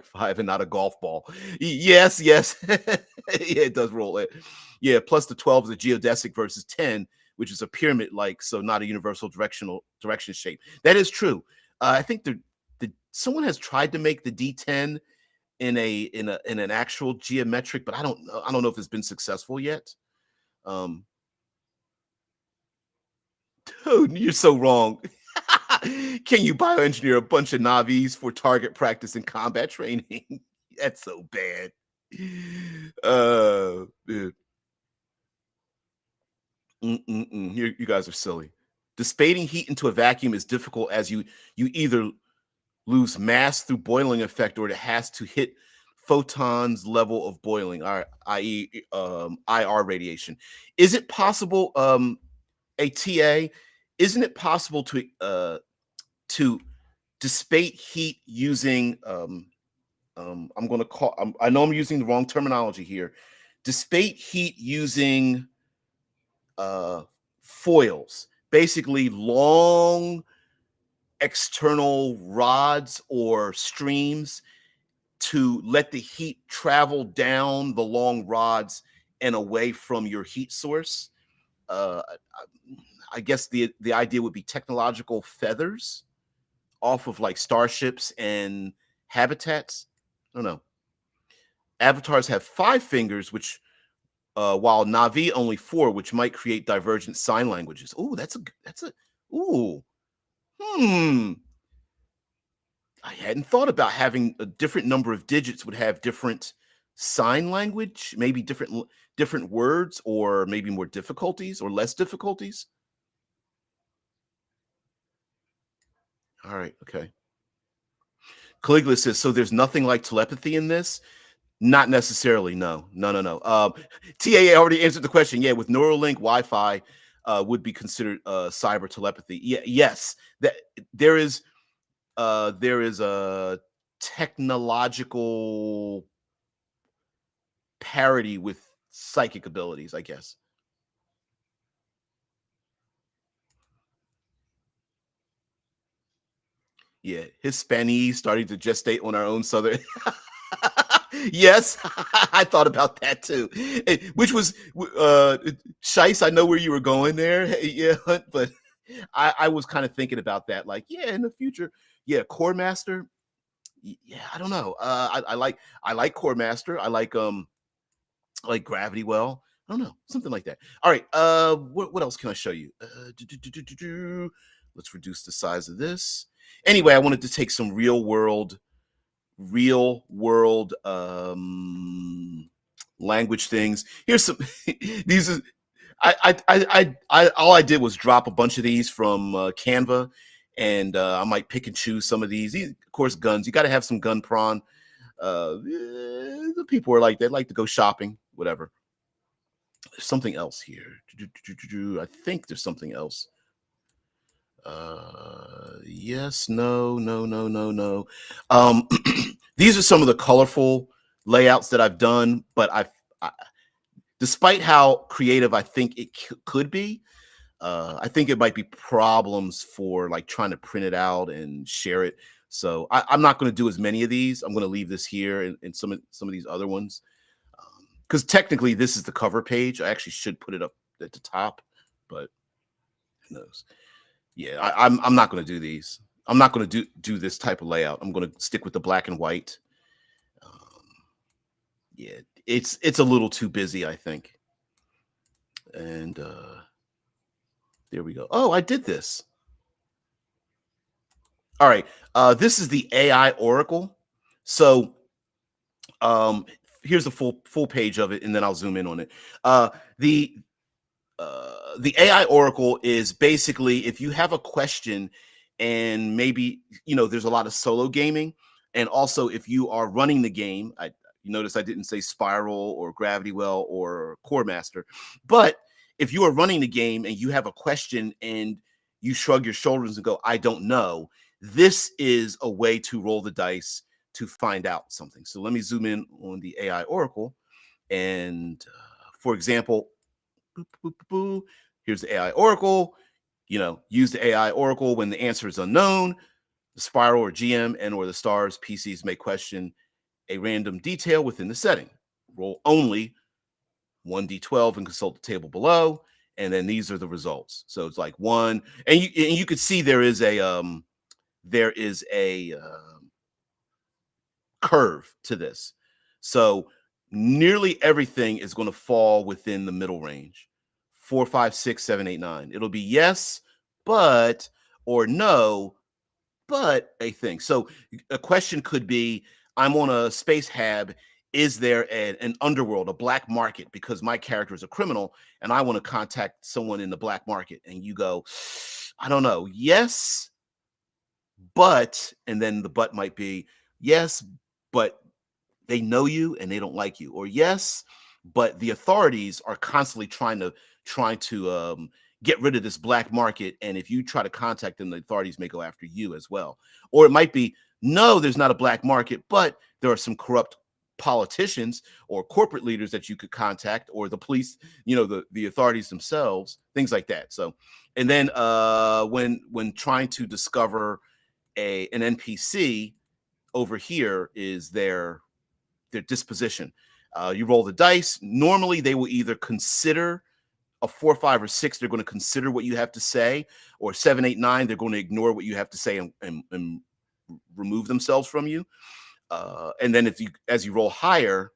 five and not a golf ball. Yes, yes. Yeah, it does roll it. Yeah, plus the 12 is a geodesic versus 10, which is a pyramid like, so not a universal direction shape. That is true. I think the someone has tried to make the D10 in an actual geometric, but I don't know if it's been successful yet. Um Dude, you're so wrong. Can you bioengineer a bunch of Navis for target practice and combat training? That's so bad. Yeah. You guys are silly. Dissipating heat into a vacuum is difficult as you either lose mass through boiling effect or it has to hit photons level of boiling, i.e., IR radiation. Is it possible, ATA? Isn't it possible to dissipate heat using I'm going to call I know I'm using the wrong terminology here. Dissipate heat using uh foils, basically long external rods or streams to let the heat travel down the long rods and away from your heat source. I guess the idea would be technological feathers off of like starships and habitats. I don't know. Avatars have 5 fingers, which while Navi only 4, which might create divergent sign languages. Oh, that's a ooh. Hmm. I hadn't thought about having a different number of digits would have different sign language, maybe different words, or maybe more difficulties or less difficulties. All right, okay. Caligula says, so there's nothing like telepathy in this. Not necessarily. No, no, no, no. TAA already answered the question. Yeah, with Neuralink, Wi-Fi would be considered cyber telepathy. Yeah, yes. That there is a technological parity with psychic abilities, I guess. Yeah, Hispanese starting to gestate on our own southern. Yes, I thought about that too. Which was Shice. I know where you were going there. Yeah, but I was kind of thinking about that. Like, yeah, in the future, yeah, Core Master. Yeah, I don't know. I like Core Master. I like Gravity Well. I don't know, something like that. All right. What else can I show you? Let's reduce the size of this. Anyway, I wanted to take some real world language things. Here's some these are all I did was drop a bunch of these from Canva, and I might pick and choose some of these. Of course, guns. You got to have some gun prawn. The people are like they like to go shopping, whatever. There's something else here. I think there's something else. Yes, no, no, no, no, no. These are some of the colorful layouts that I've done, but despite how creative I think it could be, I think it might be problems for like trying to print it out and share it. So I'm not going to do as many of these. I'm going to leave this here and some of these other ones, because technically this is the cover page. I actually should put it up at the top, but who knows? Yeah, I'm not going to do these. I'm not going to do this type of layout. I'm going to stick with the black and white. Yeah, it's a little too busy, I think. And there we go. Oh, I did this. All right. This is the AI Oracle. So here's the full page of it, and then I'll zoom in on it. The AI Oracle is basically if you have a question and maybe there's a lot of solo gaming, and also if you are running the game. You notice I didn't say Spiral or Gravity Well or Core Master, but if you are running the game and you have a question and you shrug your shoulders and go, I don't know, this is a way to roll the dice to find out something. So let me zoom in on the AI Oracle, and for example, boop, boop, boop, boop. Here's the AI Oracle. Use the AI Oracle when the answer is unknown. The Spiral or GM and or the stars PCs may question a random detail within the setting. Roll only 1d12 and consult the table below, and then these are the results. So it's like one, and you could see there is a curve to this. So nearly everything is going to fall within the middle range. 4, 5, 6, 7, 8, 9. It'll be yes, but, or no, but a thing. So a question could be, I'm on a space hab. Is there an underworld, a black market? Because my character is a criminal and I want to contact someone in the black market. And you go, I don't know. Yes, but, and then the but might be, yes, but they know you and they don't like you, or yes, but the authorities are constantly trying to get rid of this black market, and if you try to contact them, the authorities may go after you as well. Or it might be, no, there's not a black market, but there are some corrupt politicians or corporate leaders that you could contact, or the police, the authorities themselves, things like that. So, and then when trying to discover an NPC, over here is their disposition. You roll the dice. Normally, they will either consider a 4, 5, or 6. They're going to consider what you have to say, or 7, 8, 9. They're going to ignore what you have to say and remove themselves from you. And then as you roll higher,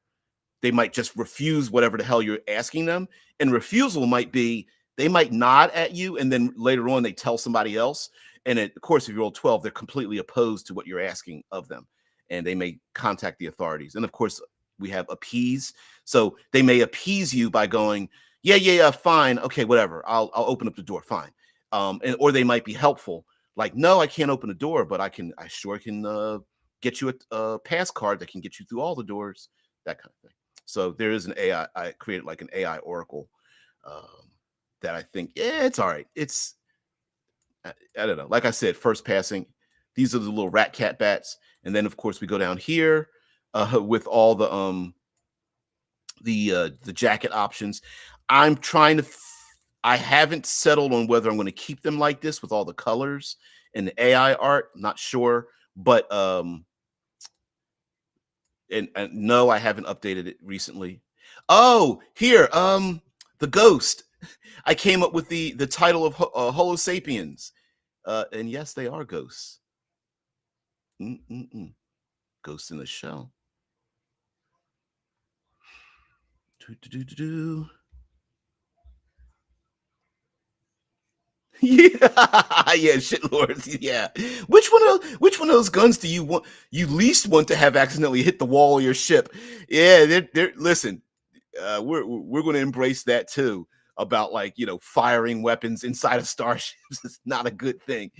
they might just refuse whatever the hell you're asking them. And refusal might be they might nod at you, and then later on they tell somebody else. And of course, if you roll 12, they're completely opposed to what you're asking of them, and they may contact the authorities. And of course, we have appease. So they may appease you by going, yeah, fine, okay, whatever. I'll open up the door, fine. Or they might be helpful, like, no, I can't open the door, but I sure can get you a pass card that can get you through all the doors, that kind of thing. So there is an AI. I created like an AI Oracle that I think, yeah, it's all right. I don't know. Like I said, first passing. These are the little rat cat bats, and then of course we go down here with all the jacket options. I'm trying to. I haven't settled on whether I'm going to keep them like this with all the colors and the AI art. Not sure, but and no, I haven't updated it recently. Oh, here, the ghost. I came up with the title of Holo Sapiens, and yes, they are ghosts. Ghost in the shell. Do, do, do, do, do. Yeah, yeah, shit lords. Yeah. Which one of those guns do you least want to have accidentally hit the wall of your ship? Yeah, they're listen, we're going to embrace that too. About like firing weapons inside of starships is not a good thing.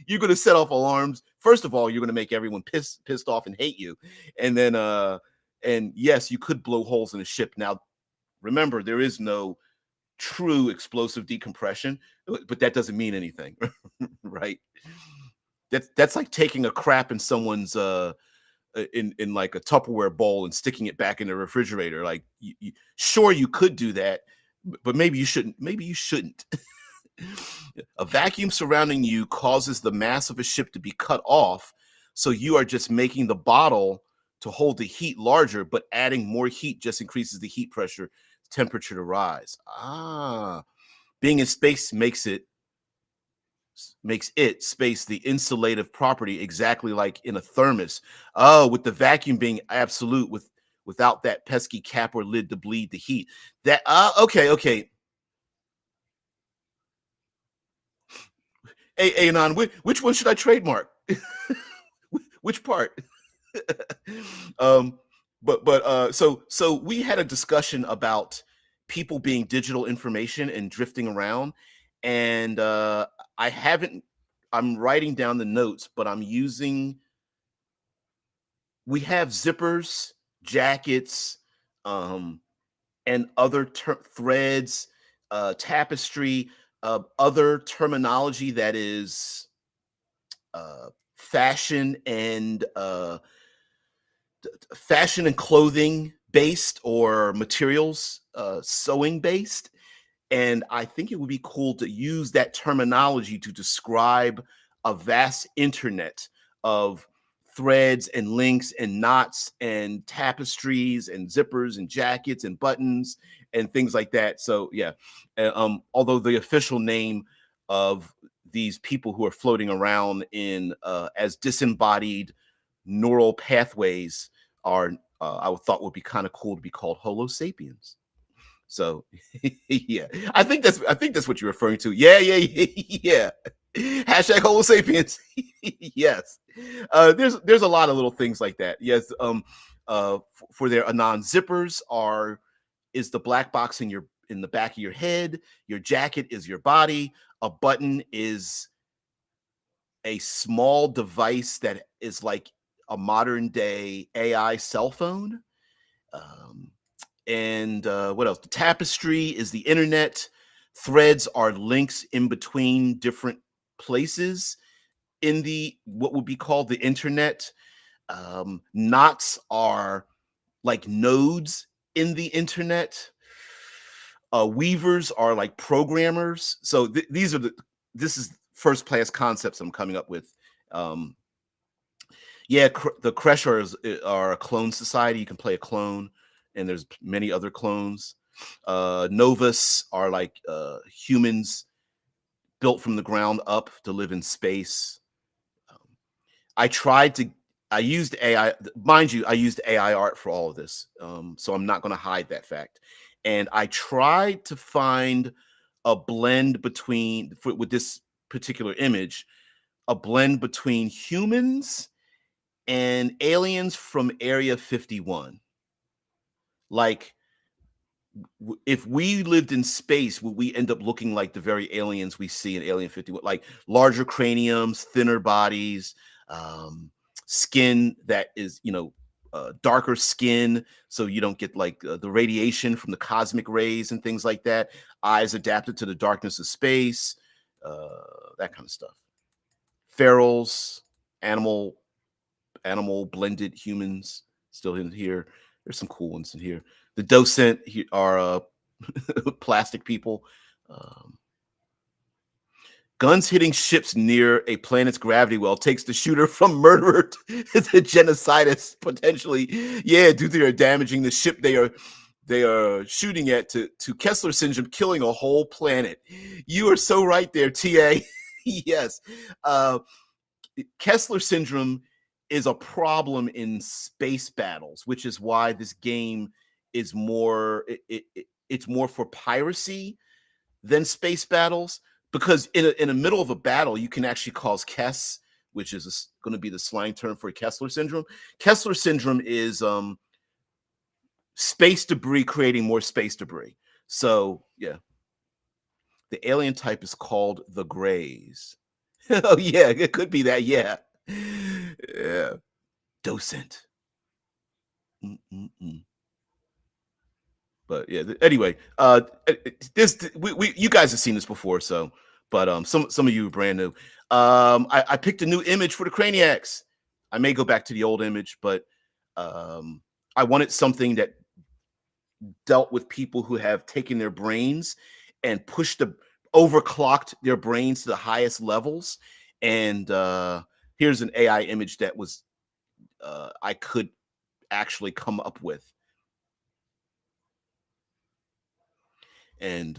You're going to set off alarms. First of all, you're going to make everyone pissed off and hate you, and then and yes, you could blow holes in a ship. Now, remember, there is no true explosive decompression, but that doesn't mean anything, right? That's like taking a crap in someone's in like a Tupperware bowl and sticking it back in the refrigerator. Like, sure, you could do that, but maybe you shouldn't. Maybe you shouldn't. A vacuum surrounding you causes the mass of a ship to be cut off, so you are just making the bottle to hold the heat larger, but adding more heat just increases the heat pressure temperature to rise. Being in space makes it space the insulative property exactly like in a thermos. Oh, with the vacuum being absolute without that pesky cap or lid to bleed the heat. That okay. Hey, Anon, which one should I trademark? Which part? um, so we had a discussion about people being digital information and drifting around, and I haven't. I'm writing down the notes, but I'm using. We have zippers, jackets, um, and other threads, tapestry, other terminology that is fashion and fashion and clothing based or materials sewing based, and I think it would be cool to use that terminology to describe a vast internet of threads and links and knots and tapestries and zippers and jackets and buttons and things like that. So yeah, although the official name of these people who are floating around in as disembodied neural pathways are I thought would be kind of cool to be called Homo sapiens. So yeah, I think that's what you're referring to. Yeah. Hashtag Homo sapiens. Yes. There's a lot of little things like that. Yes. For their anon zippers is the black box in the back of your head. Your jacket is your body. A button is a small device that is like a modern day AI cell phone. Um, and what else? The tapestry is the internet. Threads are links in between different places in the what would be called the internet. Knots are like nodes in the internet. Weavers are like programmers. So this is first class concepts I'm coming up with. Um, yeah, the Creshers are a clone society. You can play a clone, and there's many other clones. Novus are like humans built from the ground up to live in space. Um, I tried to. I used AI, mind you. I used AI art for all of this, so I'm not going to hide that fact. And I tried to find a blend with this particular image, a blend between humans and aliens from Area 51. Like, if we lived in space, would we end up looking like the very aliens we see in Alien 51? Like larger craniums, thinner bodies, um, skin that is, darker skin, so you don't get like the radiation from the cosmic rays and things like that. Eyes adapted to the darkness of space, uh, that kind of stuff. Ferals, animal blended humans still in here. There's some cool ones in here. The docent are plastic people. Um, Guns hitting ships near a planet's gravity well takes the shooter from murderer to genocidus potentially. Yeah, due to their damaging the ship they are shooting at to Kessler syndrome, killing a whole planet. You are so right there, TA. Yes. Kessler syndrome is a problem in space battles, which is why this game is more it's more for piracy than space battles. because in the middle of a battle, you can actually cause KESS, which is going to be the slang term for Kessler syndrome. Kessler syndrome is space debris creating more space debris. So yeah, the alien type is called the Greys. Oh yeah, it could be that. Yeah, yeah. Docent. Mm-mm-mm. But yeah, anyway, this we you guys have seen this before, so but some of you are brand new. I picked a new image for the Craniacs. I may go back to the old image, but um I wanted something that dealt with people who have taken their brains and overclocked their brains to the highest levels. And here's an AI image that was I could actually come up with. And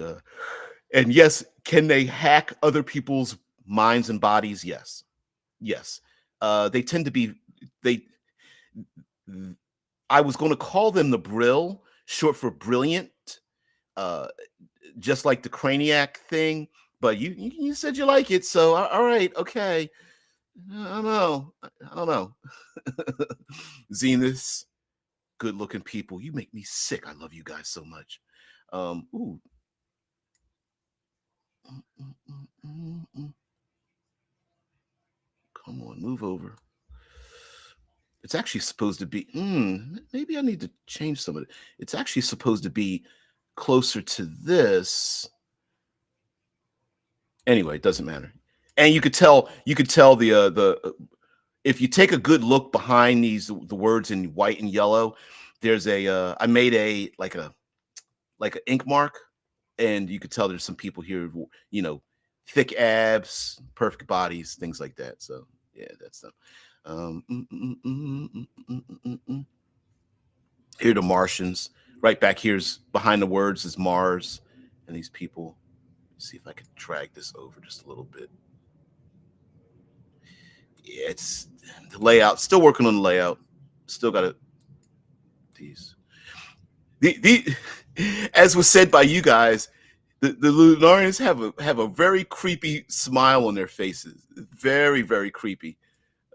yes, can they hack other people's minds and bodies? Yes. Yes. They tend to be they I was going to call them the Brill, short for brilliant, uh, just like the Craniac thing. But you said you like it, so all right, okay. I don't know. I don't know. Zeniths, good looking people. You make me sick. I love you guys so much. Ooh. Come on, move over. It's actually supposed to be. Maybe I need to change some of it. It's actually supposed to be closer to this. Anyway, it doesn't matter. And you could tell the if you take a good look behind the words in white and yellow, there's I made like an ink mark, and you could tell there's some people here you know, thick abs, perfect bodies, things like that. So yeah, that's them. Here the Martians. Right back here's behind the words is Mars, and these people. Let's see if I can drag this over just a little bit. Yeah, it's the layout. Still working on the layout. Still got these. The as was said by you guys, the Lunarians have a very creepy smile on their faces. Very, very creepy.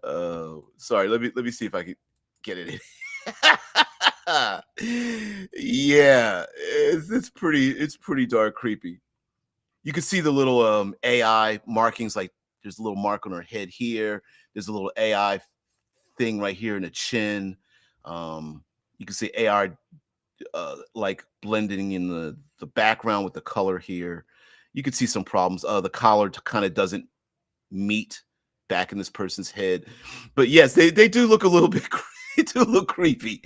Sorry, let me see if I can get it in. Yeah, it's pretty dark creepy. You can see the little AI markings, like there's a little mark on her head here. There's a little AI thing right here in the chin. You can see AI like blending in the background with the color here. You can see some problems. The collar kind of doesn't meet back in this person's head. But yes, they do look a little bit they do look creepy.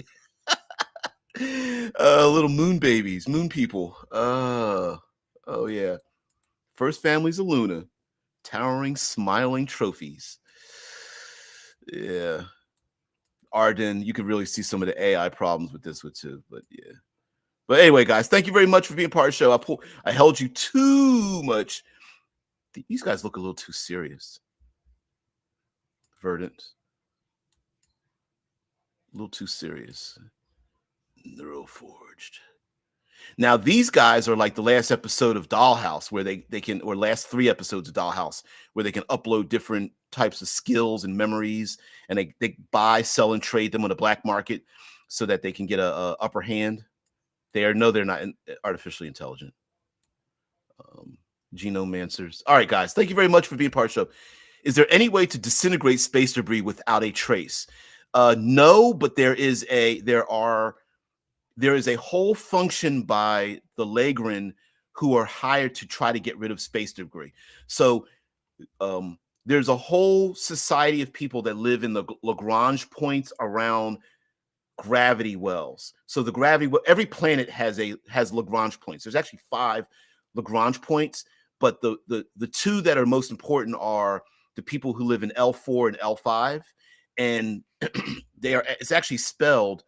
Little moon babies, moon people. Oh yeah. First families of Luna, towering, smiling trophies. Yeah. Arden, you could really see some of the AI problems with this one too. But yeah. But anyway, guys, thank you very much for being part of the show. I held you too much. These guys look a little too serious. Verdant. A little too serious. Neuroforged. Now these guys are like the last episode of Dollhouse, where they can, or last 3 episodes of Dollhouse, where they can upload different types of skills and memories, and they buy, sell, and trade them on the black market so that they can get a upper hand. They're not artificially intelligent. Genomancers. All right, guys, thank you very much for being part of the show. Is there any way to disintegrate space debris without a trace? No, but there is a whole function by the Lagran who are hired to try to get rid of space debris. So there's a whole society of people that live in the Lagrange points around gravity wells. So every planet has Lagrange points. There's actually 5 Lagrange points, but the 2 that are most important are the people who live in L4 and L5, and it's actually spelled,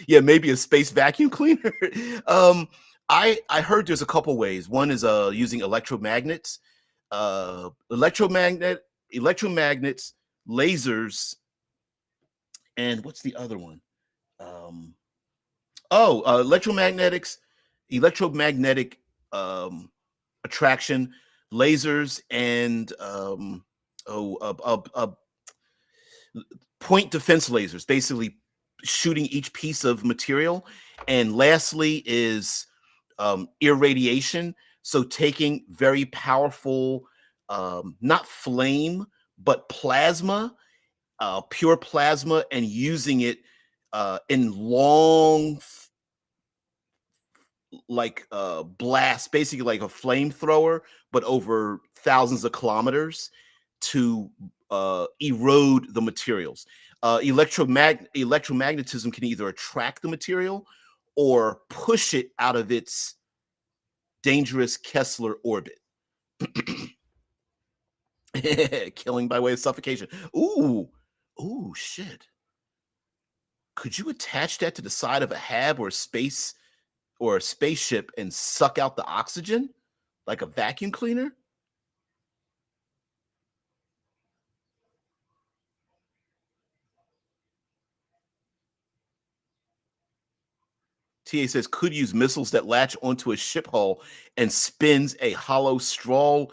yeah, maybe a space vacuum cleaner. I heard there's a couple ways. One is using electromagnets, electromagnets, lasers, and what's the other one? Electromagnetic attraction, lasers and oh, point defense lasers, basically shooting each piece of material. And lastly is irradiation. So taking very powerful, not flame, but plasma, pure plasma, and using it in long, like blast, basically like a flamethrower, but over thousands of kilometers to erode the materials. Electromagnetism can either attract the material or push it out of its dangerous Kessler orbit. Killing by way of suffocation. Ooh, ooh, shit. Could you attach that to the side of a hab or a spaceship and suck out the oxygen like a vacuum cleaner? TA says could use missiles that latch onto a ship hull and spins a hollow straw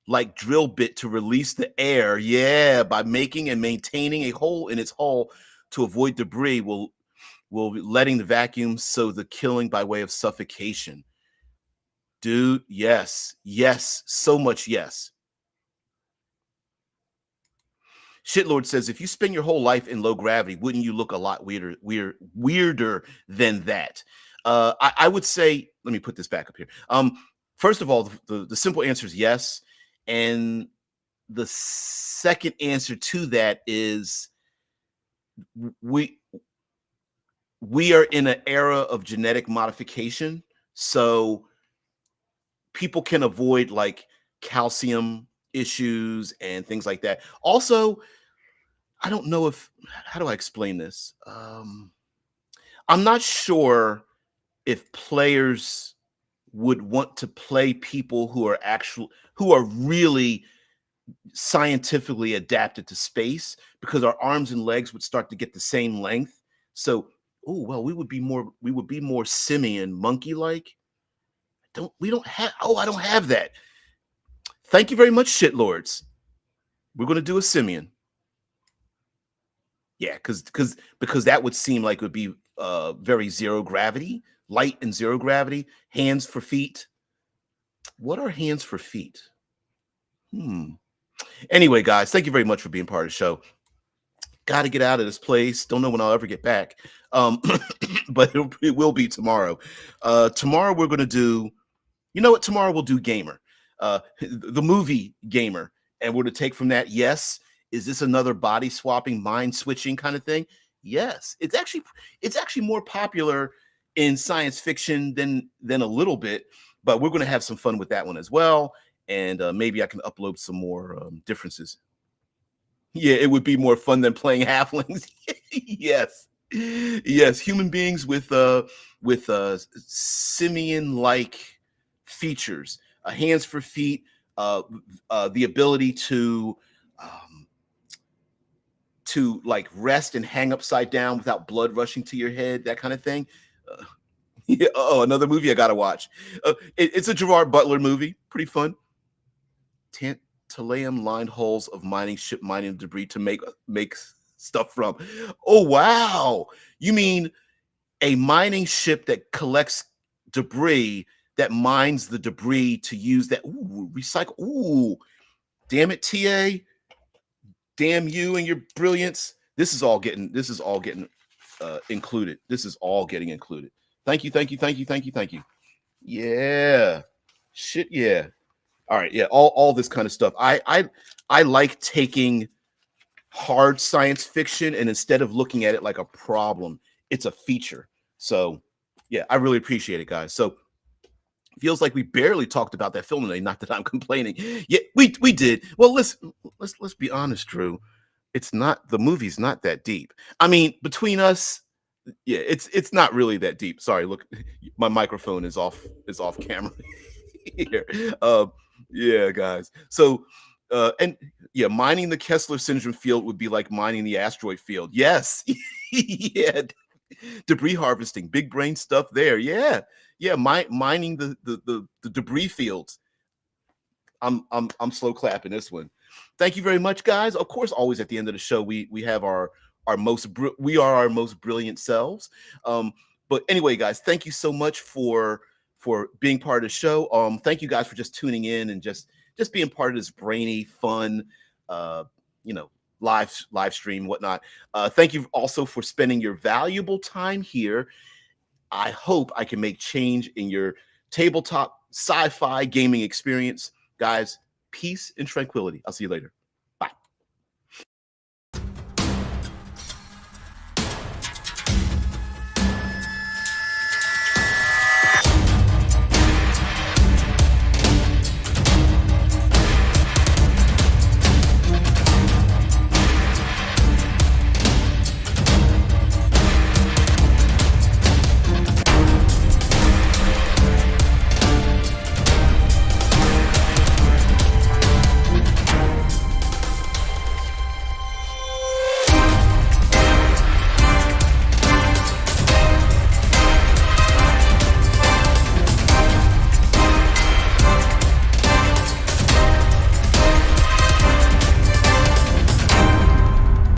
like drill bit to release the air. Yeah, by making and maintaining a hole in its hull to avoid debris will be letting the vacuum so the killing by way of suffocation. Dude, yes. Yes, so much yes. Shitlord says, if you spend your whole life in low gravity, wouldn't you look a lot weirder than that? I would say, let me put this back up here. First of all, the simple answer is yes. And the second answer to that is we are in an era of genetic modification. So people can avoid like calcium issues and things like that. Also, I don't know if how do I explain this? I'm not sure if players would want to play people who are really scientifically adapted to space because our arms and legs would start to get the same length. So, oh well, we would be more simian monkey like. I don't have that. Thank you very much, shitlords. We're gonna do a simian. Yeah, because that would seem like it would be very zero gravity, light and zero gravity. Hands for feet. What are hands for feet? Anyway, guys, thank you very much for being part of the show. Got to get out of this place. Don't know when I'll ever get back. But it will be tomorrow. Tomorrow we're going to do, you know what? Tomorrow we'll do Gamer, the movie Gamer. And we're to take from that, yes, is this another body swapping, mind switching kind of thing? Yes. It's actually more popular in science fiction than a little bit, but we're going to have some fun with that one as well. And maybe I can upload some more differences. Yeah, it would be more fun than playing halflings. Yes. Yes, human beings with simian like features, hands for feet, the ability um, to like rest and hang upside down without blood rushing to your head, that kind of thing. Yeah, oh, another movie I gotta watch. It's a Gerard Butler movie, pretty fun. Tantalum lined hulls of mining debris to make stuff from. Oh wow! You mean a mining ship that collects debris that mines the debris to use that? Ooh, recycle. Ooh, damn it, TA! Damn you and your brilliance. This is all getting included. This is all getting included. Thank you, thank you, thank you, thank you, thank you. Yeah, shit, yeah. All right, yeah, all this kind of stuff. I like taking hard science fiction and instead of looking at it like a problem, it's a feature. So yeah, I really appreciate it, guys. So feels like we barely talked about that film today. Not that I'm complaining. Yeah, we did. Well, let's be honest, Drew. It's not the movie's not that deep. I mean, between us, yeah, it's not really that deep. Sorry, look, my microphone is off camera here. Yeah, guys. So and yeah, mining the Kessler syndrome field would be like mining the asteroid field. Yes. Yeah. Debris harvesting, big brain stuff there. Yeah. Yeah, mining the debris fields. I'm slow clapping this one. Thank you very much, guys. Of course, always at the end of the show, we have we are our most brilliant selves. But anyway, guys, thank you so much for being part of the show. Thank you guys for just tuning in and just being part of this brainy, fun, you know, live stream, whatnot. Thank you also for spending your valuable time here. I hope I can make change in your tabletop sci-fi gaming experience. Guys, peace and tranquility. I'll see you later.